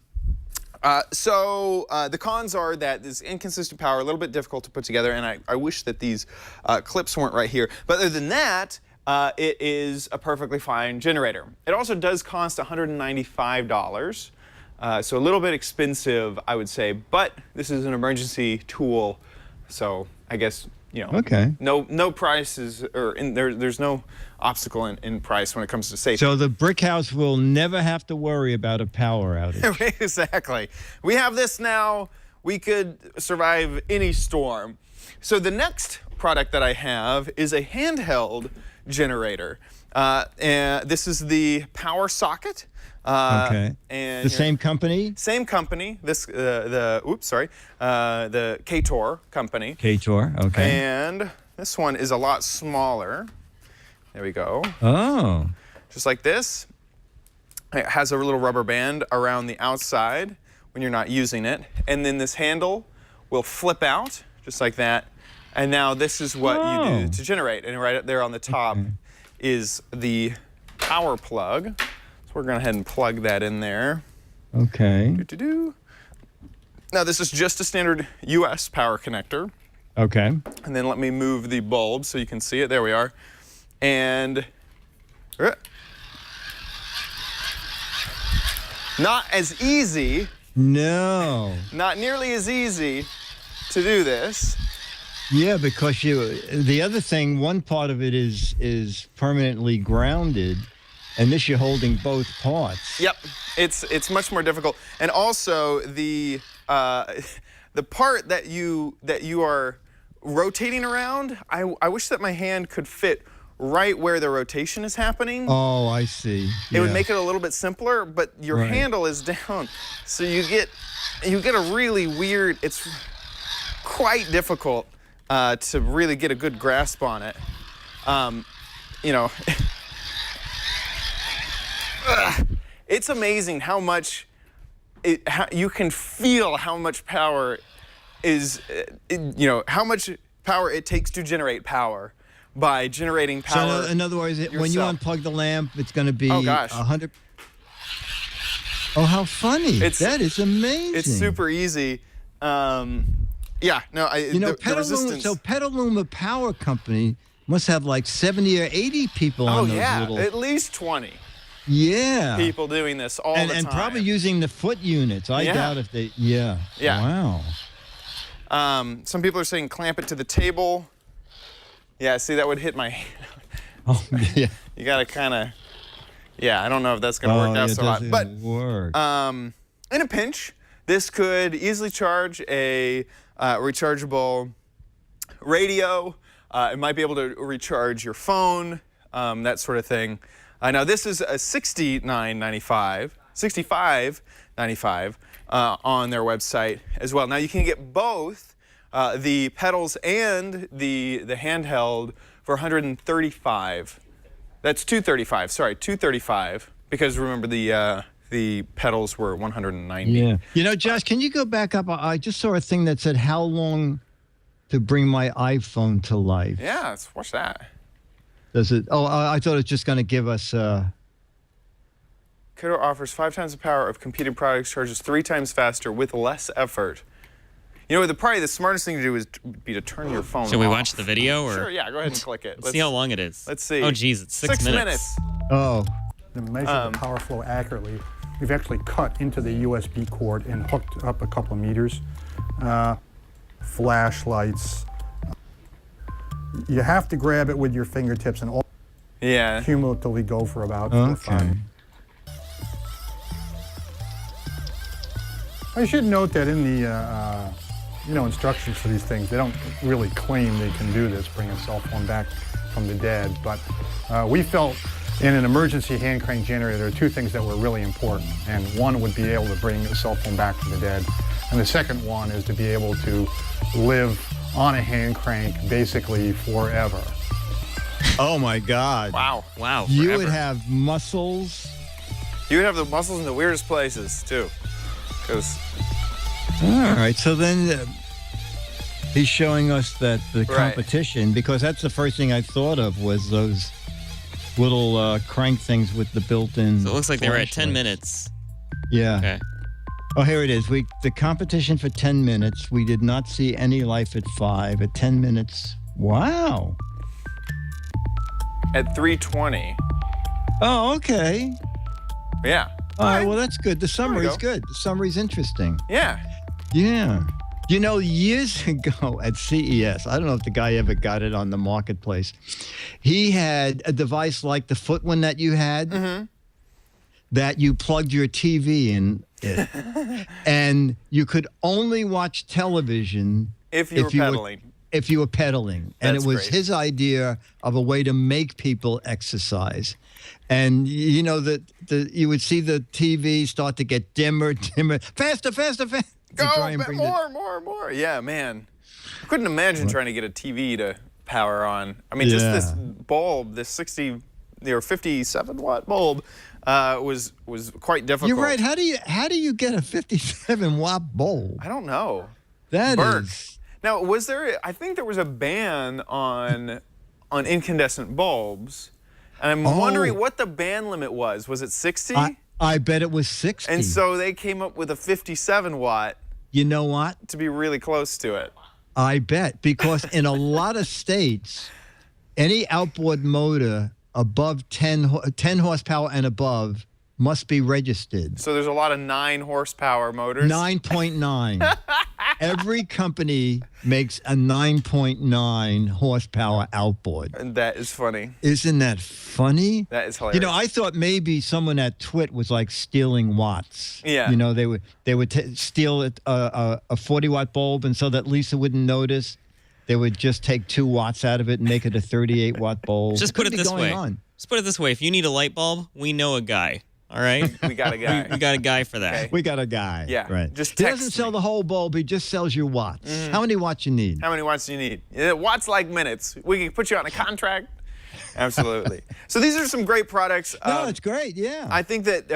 cons are that this inconsistent power, a little bit difficult to put together, and I wish that these clips weren't right here. But other than that, it is a perfectly fine generator. It also does cost $195, so a little bit expensive, I would say. But this is an emergency tool, so I guess. No prices, or there's no obstacle in price when it comes to safety. So the brick house will never have to worry about a power outage. Exactly. We have this now. We could survive any storm. So the next product that I have is a handheld generator. And this is the power socket. And the same company? Same company. This the K-Tor company. K-Tor, okay. And this one is a lot smaller. There we go. Oh. Just like this. It has a little rubber band around the outside when you're not using it. And then this handle will flip out just like that. And now this is what you do to generate. And right up there on the top is the power plug. So we're going to go ahead and plug that in there. Okay. Now this is just a standard US power connector. Okay. And then let me move the bulb so you can see it. There we are. And not as easy. No. Not nearly as easy to do this. Yeah, because the other thing, one part of it is permanently grounded, and this you're holding both parts. Yep, it's much more difficult, and also the part that you are rotating around. I wish that my hand could fit right where the rotation is happening. Oh, I see. It would make it a little bit simpler, but your handle is down, so you get a really weird. It's quite difficult to really get a good grasp on it. You know, it's amazing how much you can feel how much power is, you know, how much power it takes to generate power by generating power. So in other words, yourself. when you unplug the lamp, it's going to be 100. Oh, how funny! That is amazing. It's super easy. Yeah, no, the resistance. So Petaluma Power Company must have like 70 or 80 people on those little. At least 20. Yeah. People doing this all the time. And probably using the foot units. I doubt if they. Yeah. Yeah. Wow. Some people are saying clamp it to the table. Yeah, see, that would hit my hand. Oh, yeah. You got to kind of. Yeah, I don't know if that's going to work out so hot. But in a pinch, this could easily charge a rechargeable radio. It might be able to recharge your phone, that sort of thing. Now this is a $65.95 on their website as well. Now you can get both the pedals and the handheld for $135. That's $235. Sorry, $235. Because remember the pedals were $190. Yeah. You know, Josh, can you go back up? I just saw a thing that said how long to bring my iPhone to life. Yeah, let's watch that. Does it? Oh, I thought it was just going to give us. Kodo offers 5 times the power of competing products, charges 3 times faster with less effort. You know, probably the smartest thing to do would be to turn your phone off. Should we watch the video? Or? Sure, yeah, go ahead and click it. Let's see how long it is. Let's see. Oh, geez, it's 6 minutes. Oh. To measure the power flow accurately, we've actually cut into the USB cord and hooked up a couple of meters. Flashlights. You have to grab it with your fingertips and all cumulatively go for about 4 or 5. I should note that in the instructions for these things, they don't really claim they can do this, bring a cell phone back from the dead. But we felt in an emergency hand crank generator, there are 2 things that were really important. And one would be able to bring a cell phone back from the dead. And the second one is to be able to live on a hand crank basically forever. Oh my God. Wow. Wow. You forever. would have muscles. You would have the muscles in the weirdest places, too. All right, so then he's showing us that the competition, because that's the first thing I thought of was those little crank things with the built-in. So it looks like they were at 10 flashlights. minutes. Yeah. Okay. Oh, here it is. The competition for 10 minutes. We did not see any life at 5. At 10 minutes. Wow. At 3:20. Oh, okay. Yeah. All right, well, that's good. The summary's good. The summary's interesting. Yeah. Yeah. You know, years ago at CES, I don't know if the guy ever got it on the marketplace. He had a device like the foot one that you had that you plugged your TV in it. And you could only watch television if you were pedaling. If you were pedaling. And That's it was great. his idea of a way to make people exercise. And you know that you would see the TV start to get dimmer, faster. Go, more. Yeah, man. I couldn't imagine trying to get a TV to power on. I mean, just this bulb, this 60 or 57 watt bulb, was quite difficult. You're right. How do you get a 57 watt bulb? I don't know. That Burke. is. Now, was there? I think there was a ban on incandescent bulbs, and I'm wondering what the ban limit was. Was it 60? I bet it was 60. And so they came up with a 57 watt. You know what? To be really close to it. I bet, because in a lot of states, any outboard motor above 10 horsepower and above must be registered. So there's a lot of 9 horsepower motors. 9.9. Every company makes a 9.9 horsepower outboard. And that is funny. Isn't that funny? That is hilarious. You know, I thought maybe someone at Twit was like stealing watts. Yeah. You know, they would steal a 40-watt bulb, and so that Lisa wouldn't notice, they would just take 2 watts out of it and make it a 38-watt bulb. Just put it this way. Just put it this way. If you need a light bulb, we know a guy. All right? We got a guy. We got a guy for that. Okay. We got a guy. Yeah. Right. Just he text doesn't sell the whole bulb. He just sells you watts. How many watts you need? How many watts do you need? Watts like minutes. We can put you on a contract. Absolutely. So these are some great products. No, it's great. Yeah. I think that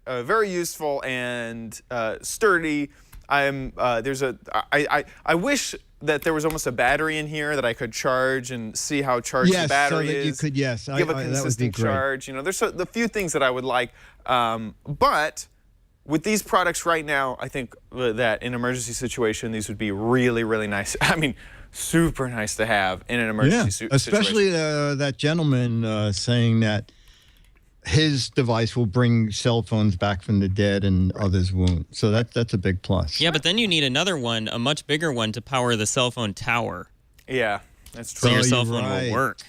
very useful and sturdy. I wish that there was almost a battery in here that I could charge and see how charged the battery so that is. you could, give a that would be consistent great. charge. You know, there's a few things that I would like, but with these products right now, I think that in an emergency situation, these would be really, really nice. I mean, super nice to have in an emergency situation. Especially that gentleman saying that his device will bring cell phones back from the dead and others won't. So that's a big plus. Yeah, but then you need another one, a much bigger one, to power the cell phone tower. Yeah, that's true. So your cell phone will work.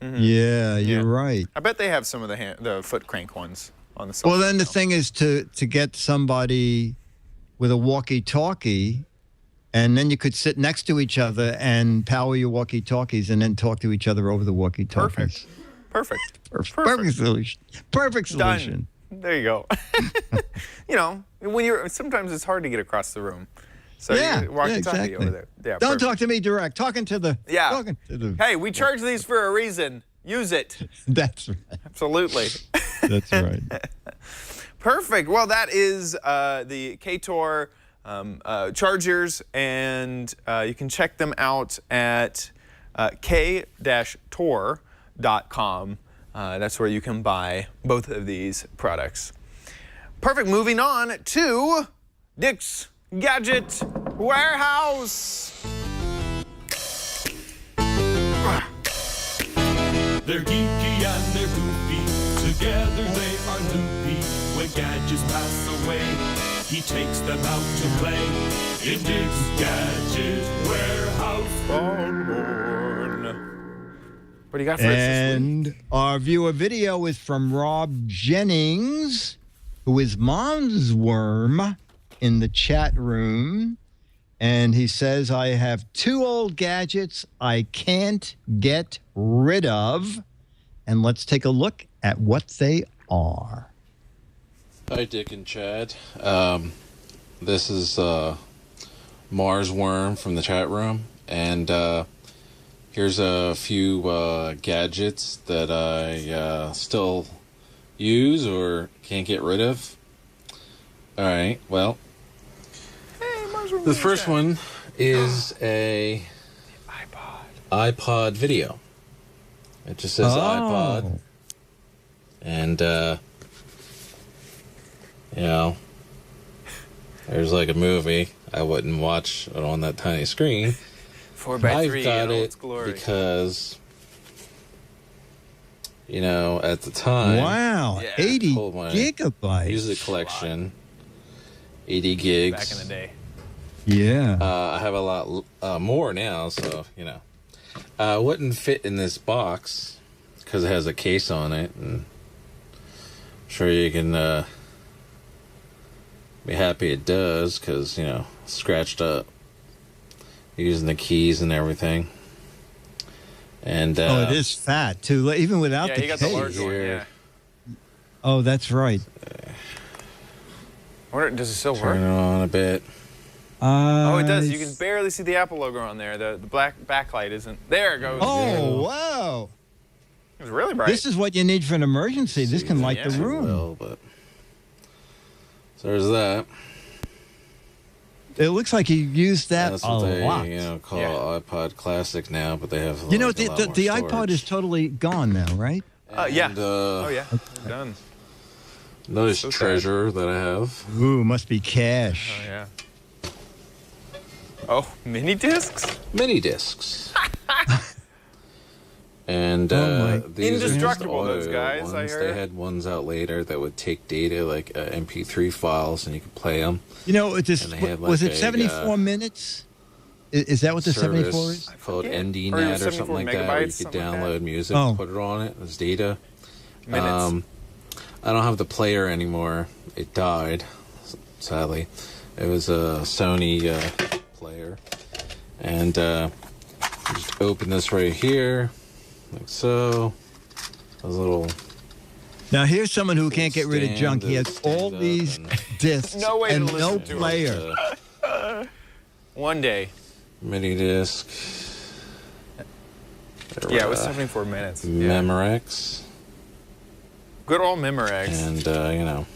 Yeah, you're right. I bet they have some of the foot crank ones on the cell Well, phone then the now. thing is to get somebody with a walkie-talkie, and then you could sit next to each other and power your walkie-talkies and then talk to each other over the walkie-talkies. Perfect. Perfect solution. Perfect solution. Done. There you go. You know, sometimes it's hard to get across the room. So Yeah, you walkie-talkie exactly. over there. Yeah, Don't perfect. talk to me direct. Talking to the. Hey, we charge these for a reason. Use it. That's right. Absolutely. That's right. Perfect. Well, that is the KTOR chargers, and you can check them out at k-tor.com. That's where you can buy both of these products. Perfect. Moving on to Dick's Gadget Warehouse. They're geeky and they're goofy, together they are loopy. When gadgets pass away, he takes them out to play. In Dick's Gadget Warehouse. What do you got for us this week? And our viewer video is from Rob Jennings, who is Mom's Worm in the chat room. And he says, I have 2 old gadgets I can't get rid of. And let's take a look at what they are. Hi, Dick and Chad. This is Mars Worm from the chat room. And here's a few gadgets that I still use or can't get rid of. All right, well, the first one is a iPod video. It just says iPod. And, you know, there's like a movie. I wouldn't watch it on that tiny screen. 4x3, I've got in all it its glory. because, you know, at the time. Wow, 80 pulled my gigabytes. Music collection, 80 gigs. Back in the day. Yeah. I have a lot more now, so, you know. Wouldn't fit in this box because it has a case on it. And I'm sure you can be happy it does because, you know, scratched up. Using the keys and everything. And oh, it is fat, too, even without Yeah, the you got case. the large one, yeah. Oh, that's right. Does it still work? Turn it on a bit. Oh, it does. You can barely see the Apple logo on there. The black backlight isn't. There it goes. Oh, wow. It was really bright. This is what you need for an emergency. This can light the room. Well, but so there's that. It looks like he used that That's a what they lot. call iPod Classic now, but they have You know, like, a lot more the iPod storage. is totally gone now, right? Yeah. Oh yeah. Done. Nice So sad. treasure that I have. Ooh, must be cash. Oh yeah. Oh, mini discs. Mini discs. And these Indestructible, are just those guys, ones. I heard. They had ones out later that would take data, like MP3 files, and you could play them. You know, it just, And they had, was like, it 74 minutes? Is that what the 74 is? Called Or NDNet or 74 something like that, where you megabytes, could something like download that. music, Oh. put it on it as data. Minutes. I don't have the player anymore. It died, sadly. It was a Sony player. And just open this right here, like so. A little. Now, here's someone who can't get rid of junk. He has all these discs No way to and listen no to 'em. player. One day. Mini disc. Yeah, it was 74 minutes. Yeah. Memorex. Good old Memorex. And, you know.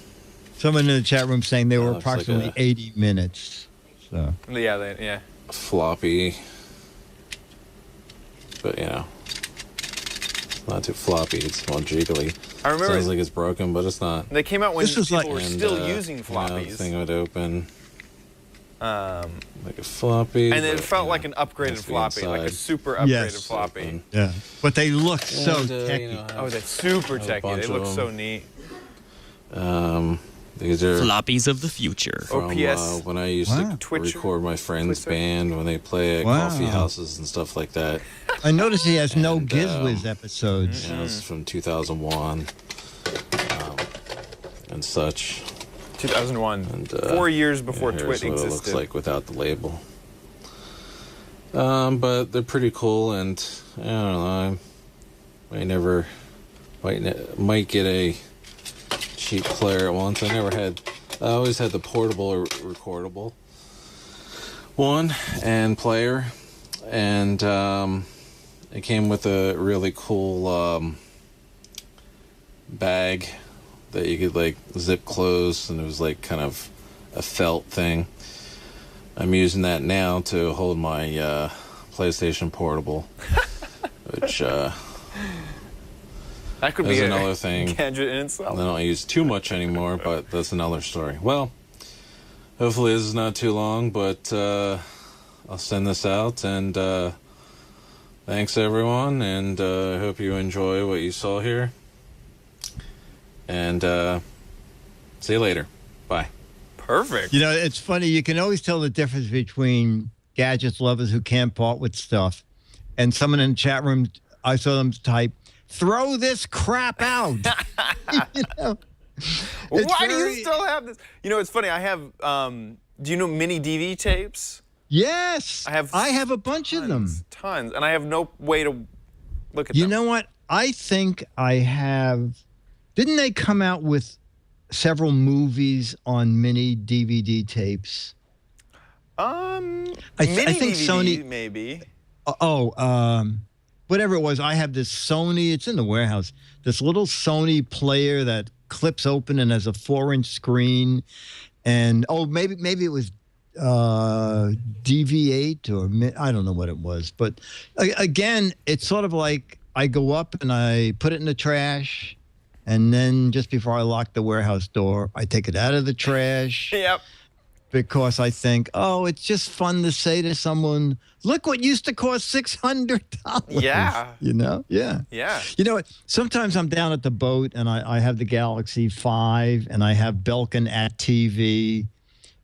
Someone in the chat room saying they were looks like approximately 80 minutes. So. Yeah, yeah. Floppy. But, you know. Not too floppy. It's more jiggly. I remember Sounds like it's broken, but it's not. They came out when This was people like- were still And, using You know, floppies. the thing would open Um, like a floppy. and it but, felt you like know, an upgraded has to be floppy, like a inside. super upgraded Yes. floppy. Yeah. But they look so And, you techy. know, Oh, that's super I have a techy. bunch They of look them. so neat. These are Floppies of the future. from OPS. when I used Wow. to Twitch- record my friend's Twitter. band when they play at Wow. coffee houses and stuff like that. I noticed he has no And, Giz Wiz episodes. You know, it's from 2001 and such. 2001. And, 4 years before here's Twit what existed. it looks like without the label. But they're pretty cool, and I don't know. Might get a cheap player at once. I always had the portable or recordable one and player, and it came with a really cool bag that you could like zip close, and it was like kind of a felt thing. I'm using that now to hold my PlayStation Portable, which That could is be another a thing. gadget in I itself. don't use too much anymore, but that's another story. Well, hopefully this is not too long, but I'll send this out, and thanks everyone, and I hope you enjoy what you saw here. And see you later. Bye. Perfect. You know, it's funny. You can always tell the difference between gadgets lovers who can't part with stuff and someone in the chat room. I saw them type, "Throw this crap out." You know? It's Why do very- you still have this? You know, it's funny. I have, do you know mini DV tapes? Yes. I have a bunch of them. Tons. And I have no way to look at You them. know what? I think I have. Didn't they come out with several movies on mini DVD tapes? I mini think DVD, Sony. maybe. Whatever it was, I have this Sony. It's in the warehouse. This little Sony player that clips open and has a 4-inch screen, and maybe it was DV8 or I don't know what it was. But again, it's sort of like I go up and I put it in the trash, and then just before I lock the warehouse door, I take it out of the trash. Yep. Because I think, oh, it's just fun to say to someone, look what used to cost $600. Yeah. You know? Yeah. Yeah. You know what? Sometimes I'm down at the boat and I have the Galaxy 5 and I have Belkin at TV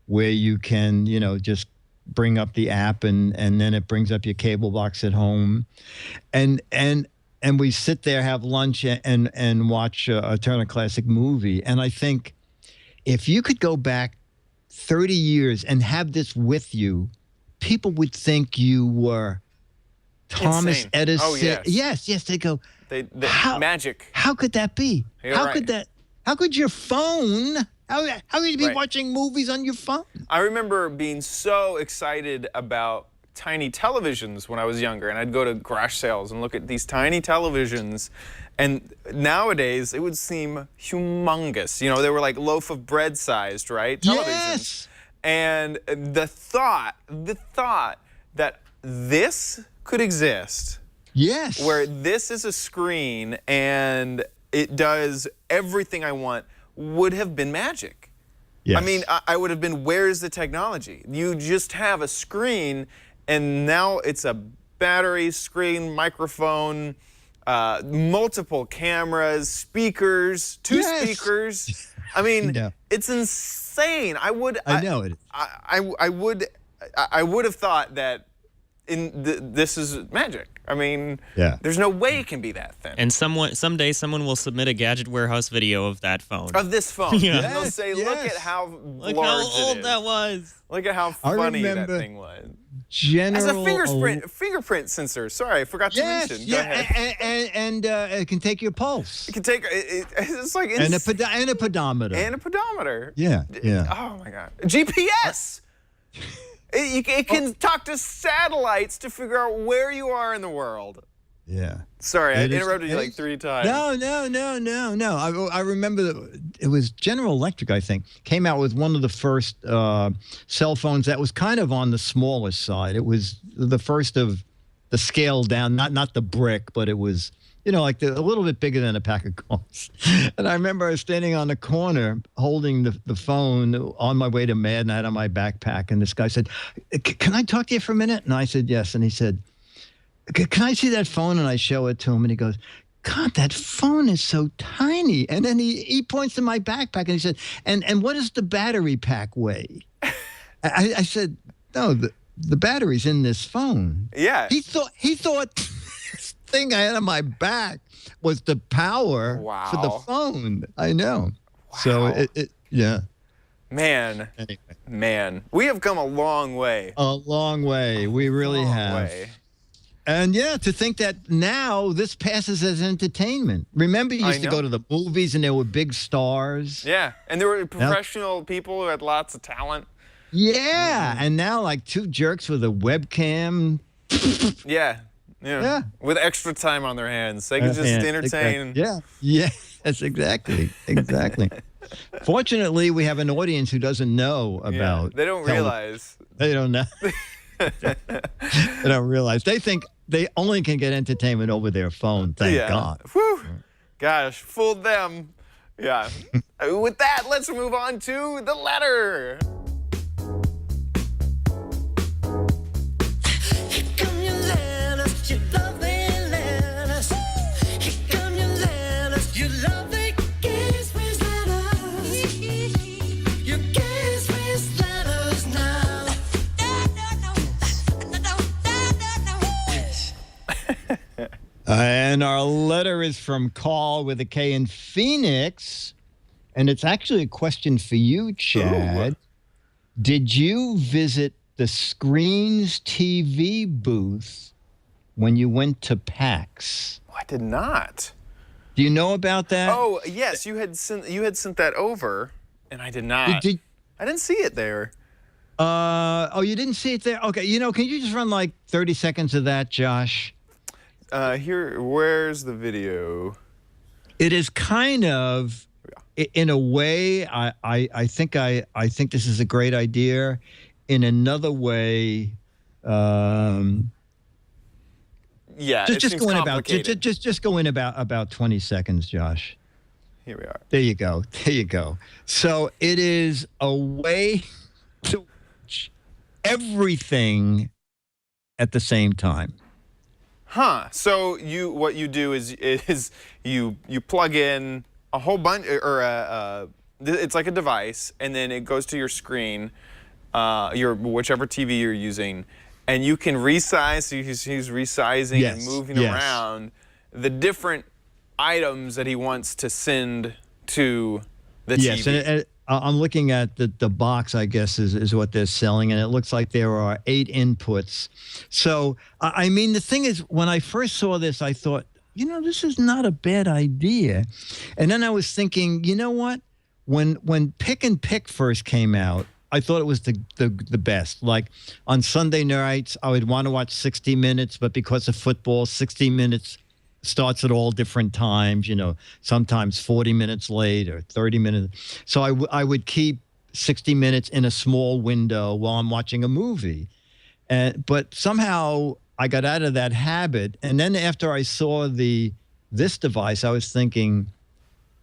where you can, you know, just bring up the app and then it brings up your cable box at home. And we sit there, have lunch and watch a Turner Classic movie. And I think if you could go back 30 years and have this with you, people would think you were Thomas Insane. Edison. Oh, yes. Yes. They go, They magic. how could that be? You're How right. could that? How could your phone? How could you be Right. watching movies on your phone? I remember being so excited about tiny televisions when I was younger, and I'd go to garage sales and look at these tiny televisions, and nowadays it would seem humongous. You know, they were like loaf of bread sized, right? Televisions. Yes. And the thought that this could exist. Yes. Where this is a screen and it does everything I want would have been magic. Yes. I mean, I would have been, where's the technology? You just have a screen, and now it's a battery, screen, microphone, multiple cameras, speakers, two speakers. I mean, it's insane. I would have thought that this is magic. I mean, there's no way it can be that thin. And someday someone will submit a Gadget Warehouse video of that phone. Of this phone. Yeah. And they'll say, look at how Look large how old it is. that was. Look at how funny that thing was. As a fingerprint sensor. Sorry, I forgot to mention. Go ahead. And it can take your pulse. It can take, it's like... And a pedometer. And a pedometer. Yeah. Oh my God. GPS! It can talk to satellites to figure out where you are in the world. Yeah. Sorry, I interrupted you like 3 times. No. I remember it was General Electric, I think, came out with one of the first cell phones that was kind of on the smallest side. It was the first of the scale down, not the brick, but it was, like a little bit bigger than a pack of cards. And I remember I was standing on the corner holding the phone on my way to Mad, and I had on my backpack. And this guy said, "Can I talk to you for a minute?" And I said, "Yes." And he said, "Can I see that phone?" And I show it to him, and he goes, "God, that phone is so tiny." And then he points to my backpack, and he said, and what does the battery pack weigh? I said, "No, the battery's in this phone." Yeah. He thought this thing I had on my back was the power for the phone. I know. Wow. So yeah. Man, we have come a long way. A long way. We really have. And to think that now this passes as entertainment. Remember, you used to go to the movies and there were big stars. Yeah, and there were professional people who had lots of talent. Yeah, and now like 2 jerks with a webcam. Yeah. With extra time on their hands. They could just entertain. Exactly. Yeah, that's exactly. Fortunately, we have an audience who doesn't know about. They don't realize. They don't know. They don't realize. They think they only can get entertainment over their phone. Thank God. Whew. Gosh, fooled them. Yeah. With that, let's move on to the letter. And our letter is from Carl with a K in Phoenix. And it's actually a question for you, Chad. Ooh. Did you visit the Screens TV booth when you went to PAX? Oh, I did not. Do you know about that? Oh, yes. You had sent that over, and I did not. I didn't see it there. You didn't see it there? Okay. Can you just run like 30 seconds of that, Josh? Where's the video? It is kind of, in a way, I think this is a great idea. In another way, just go in about 20 seconds, Josh. Here we are. There you go. So it is a way to watch everything at the same time. Huh. So what you do is you plug in a whole bunch, or it's like a device, and then it goes to your screen, your whichever TV you're using, and you can resize. So he's resizing and moving around the different items that he wants to send to the TV. Yes, and I'm looking at the box, I guess, is what they're selling, and it looks like there are 8 inputs. So, I mean, the thing is, when I first saw this, I thought, this is not a bad idea. And then I was thinking, you know what? When Pick and Pick first came out, I thought it was the best. Like, on Sunday nights, I would want to watch 60 Minutes, but because of football, 60 Minutes starts at all different times, sometimes 40 minutes late or 30 minutes. So I would keep 60 minutes in a small window while I'm watching a movie. But somehow I got out of that habit. And then after I saw this device, I was thinking,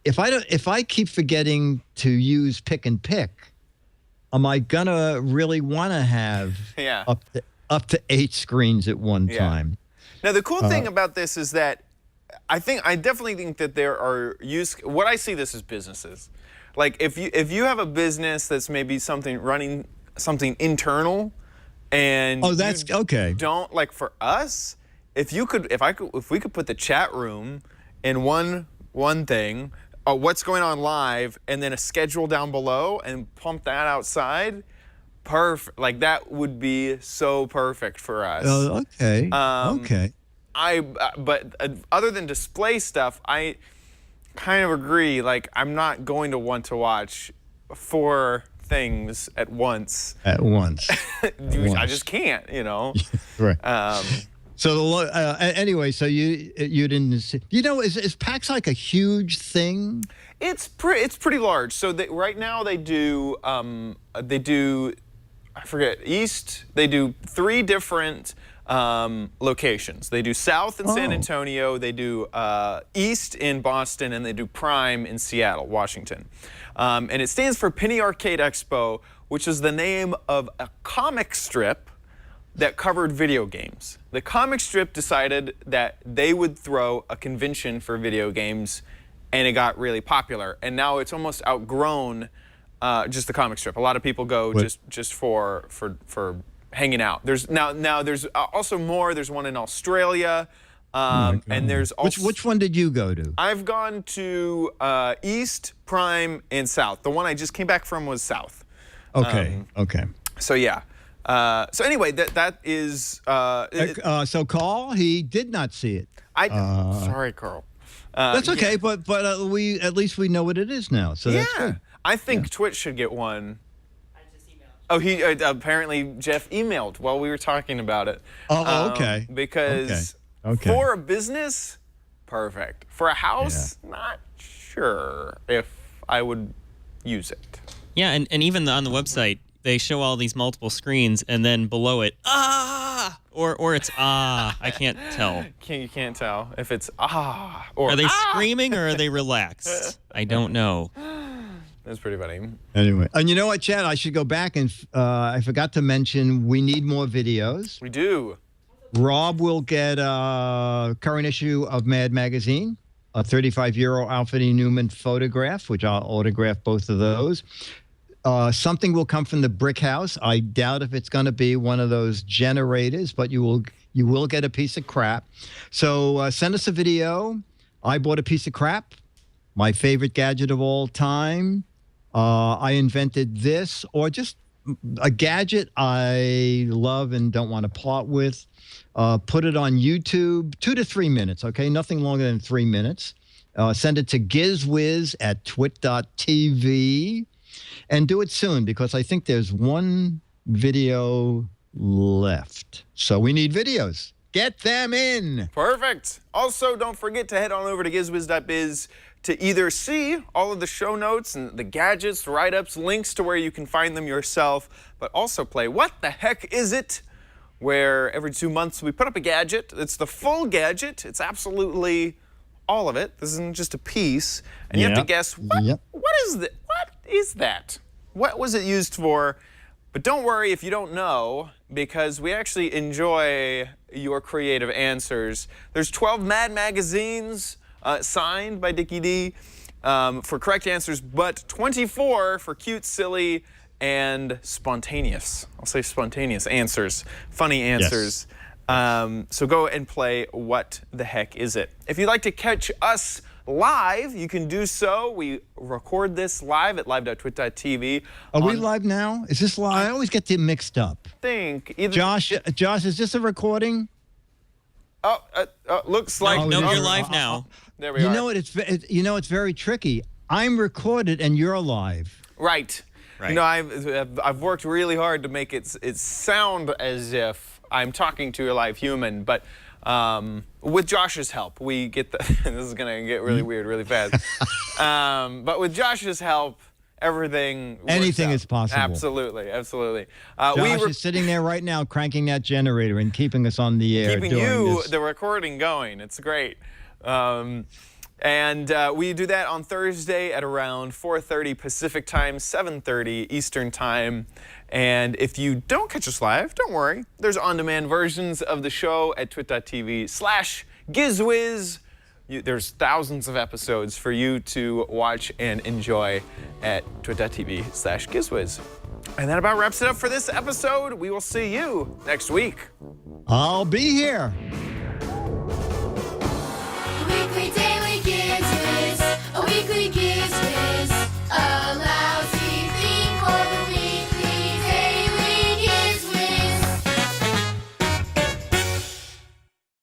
if I keep forgetting to use pick and pick, am I gonna really want to have up to 8 screens at one time? Now the cool thing about this is that I definitely think that there are what I see this as businesses. Like if you have a business that's maybe running something internal, and that's okay. Don't like for us, if we could put the chat room in one thing, what's going on live, and then a schedule down below, and pump that outside, perfect. Like that would be so perfect for us. Okay. Okay. But other than display stuff, I kind of agree. Like I'm not going to want to watch 4 things at once. I just can't, Right. So anyway, so you didn't see, is PAX like a huge thing? It's pretty large. So right now they do I forget East. They do 3 different locations. They do South in San Antonio. They do East in Boston, and they do Prime in Seattle, Washington. And it stands for Penny Arcade Expo, which is the name of a comic strip that covered video games. The comic strip decided that they would throw a convention for video games, and it got really popular. And now it's almost outgrown just the comic strip. A lot of people go just for hanging out. There's also more. There's one in Australia. And there's also which one did you go to? I've gone to East, Prime, and South. The one I just came back from was South. Okay. Okay. So yeah. So anyway, that is. So Carl, he did not see it. Sorry, Carl. That's okay, but we at least we know what it is now. So that's good. I think Twitch should get one. Oh, he apparently Jeff emailed while we were talking about it. Oh, okay. Because for a business, perfect. For a house, not sure if I would use it. Yeah, and even on the website, they show all these multiple screens, and then below it, or it's I can't tell. You can't tell if it's or are they screaming or are they relaxed? I don't know. That's pretty funny. Anyway, and you know what, Chad? I should go back and I forgot to mention we need more videos. We do. Rob will get a current issue of Mad Magazine, a 35-year-old Alfred E. Newman photograph, which I'll autograph both of those. Something will come from the brick house. I doubt if it's going to be one of those generators, but you will get a piece of crap. So send us a video. I bought a piece of crap, my favorite gadget of all time. I invented this, or just a gadget I love and don't want to part with. Put it on YouTube, 2 to 3 minutes, okay? Nothing longer than 3 minutes. Send it to Giz Wiz at twit.tv. And do it soon, because I think there's one video left. So we need videos. Get them in. Perfect. Also, don't forget to head on over to gizwiz.biz to either see all of the show notes and the gadgets, write-ups, links to where you can find them yourself, but also play What the Heck Is It?, where every 2 months we put up a gadget. It's the full gadget. It's absolutely all of it. This isn't just a piece. And you have to guess, what is that? What is that? What was it used for? But don't worry if you don't know, because we actually enjoy your creative answers. There's 12 Mad magazines signed by Dickie D for correct answers, but 24 for cute, silly, and spontaneous. I'll say spontaneous answers, funny answers. Yes. So go and play What the Heck Is It? If you'd like to catch us live, you can do so. We record this live at live.twit.tv. Are we live now? Is this live? I always get them mixed up. Josh, is this a recording? Looks like no. You're live now. There we are. It's very tricky. I'm recorded and you're live. Right. You know, I've worked really hard to make it sound as if I'm talking to a live human, but with Josh's help, we get this is gonna get really weird really fast. But with Josh's help, everything works Anything out. is possible. Absolutely, absolutely. Josh is sitting there right now cranking that generator and keeping us on the air. Keeping the recording going. It's great. And we do that on Thursday at around 4:30 Pacific time, 7:30 Eastern time. And if you don't catch us live, don't worry. There's on-demand versions of the show at twit.tv/Giz Wiz. There's thousands of episodes for you to watch and enjoy at twit.tv/Giz Wiz. And that about wraps it up for this episode. We will see you next week. I'll be here.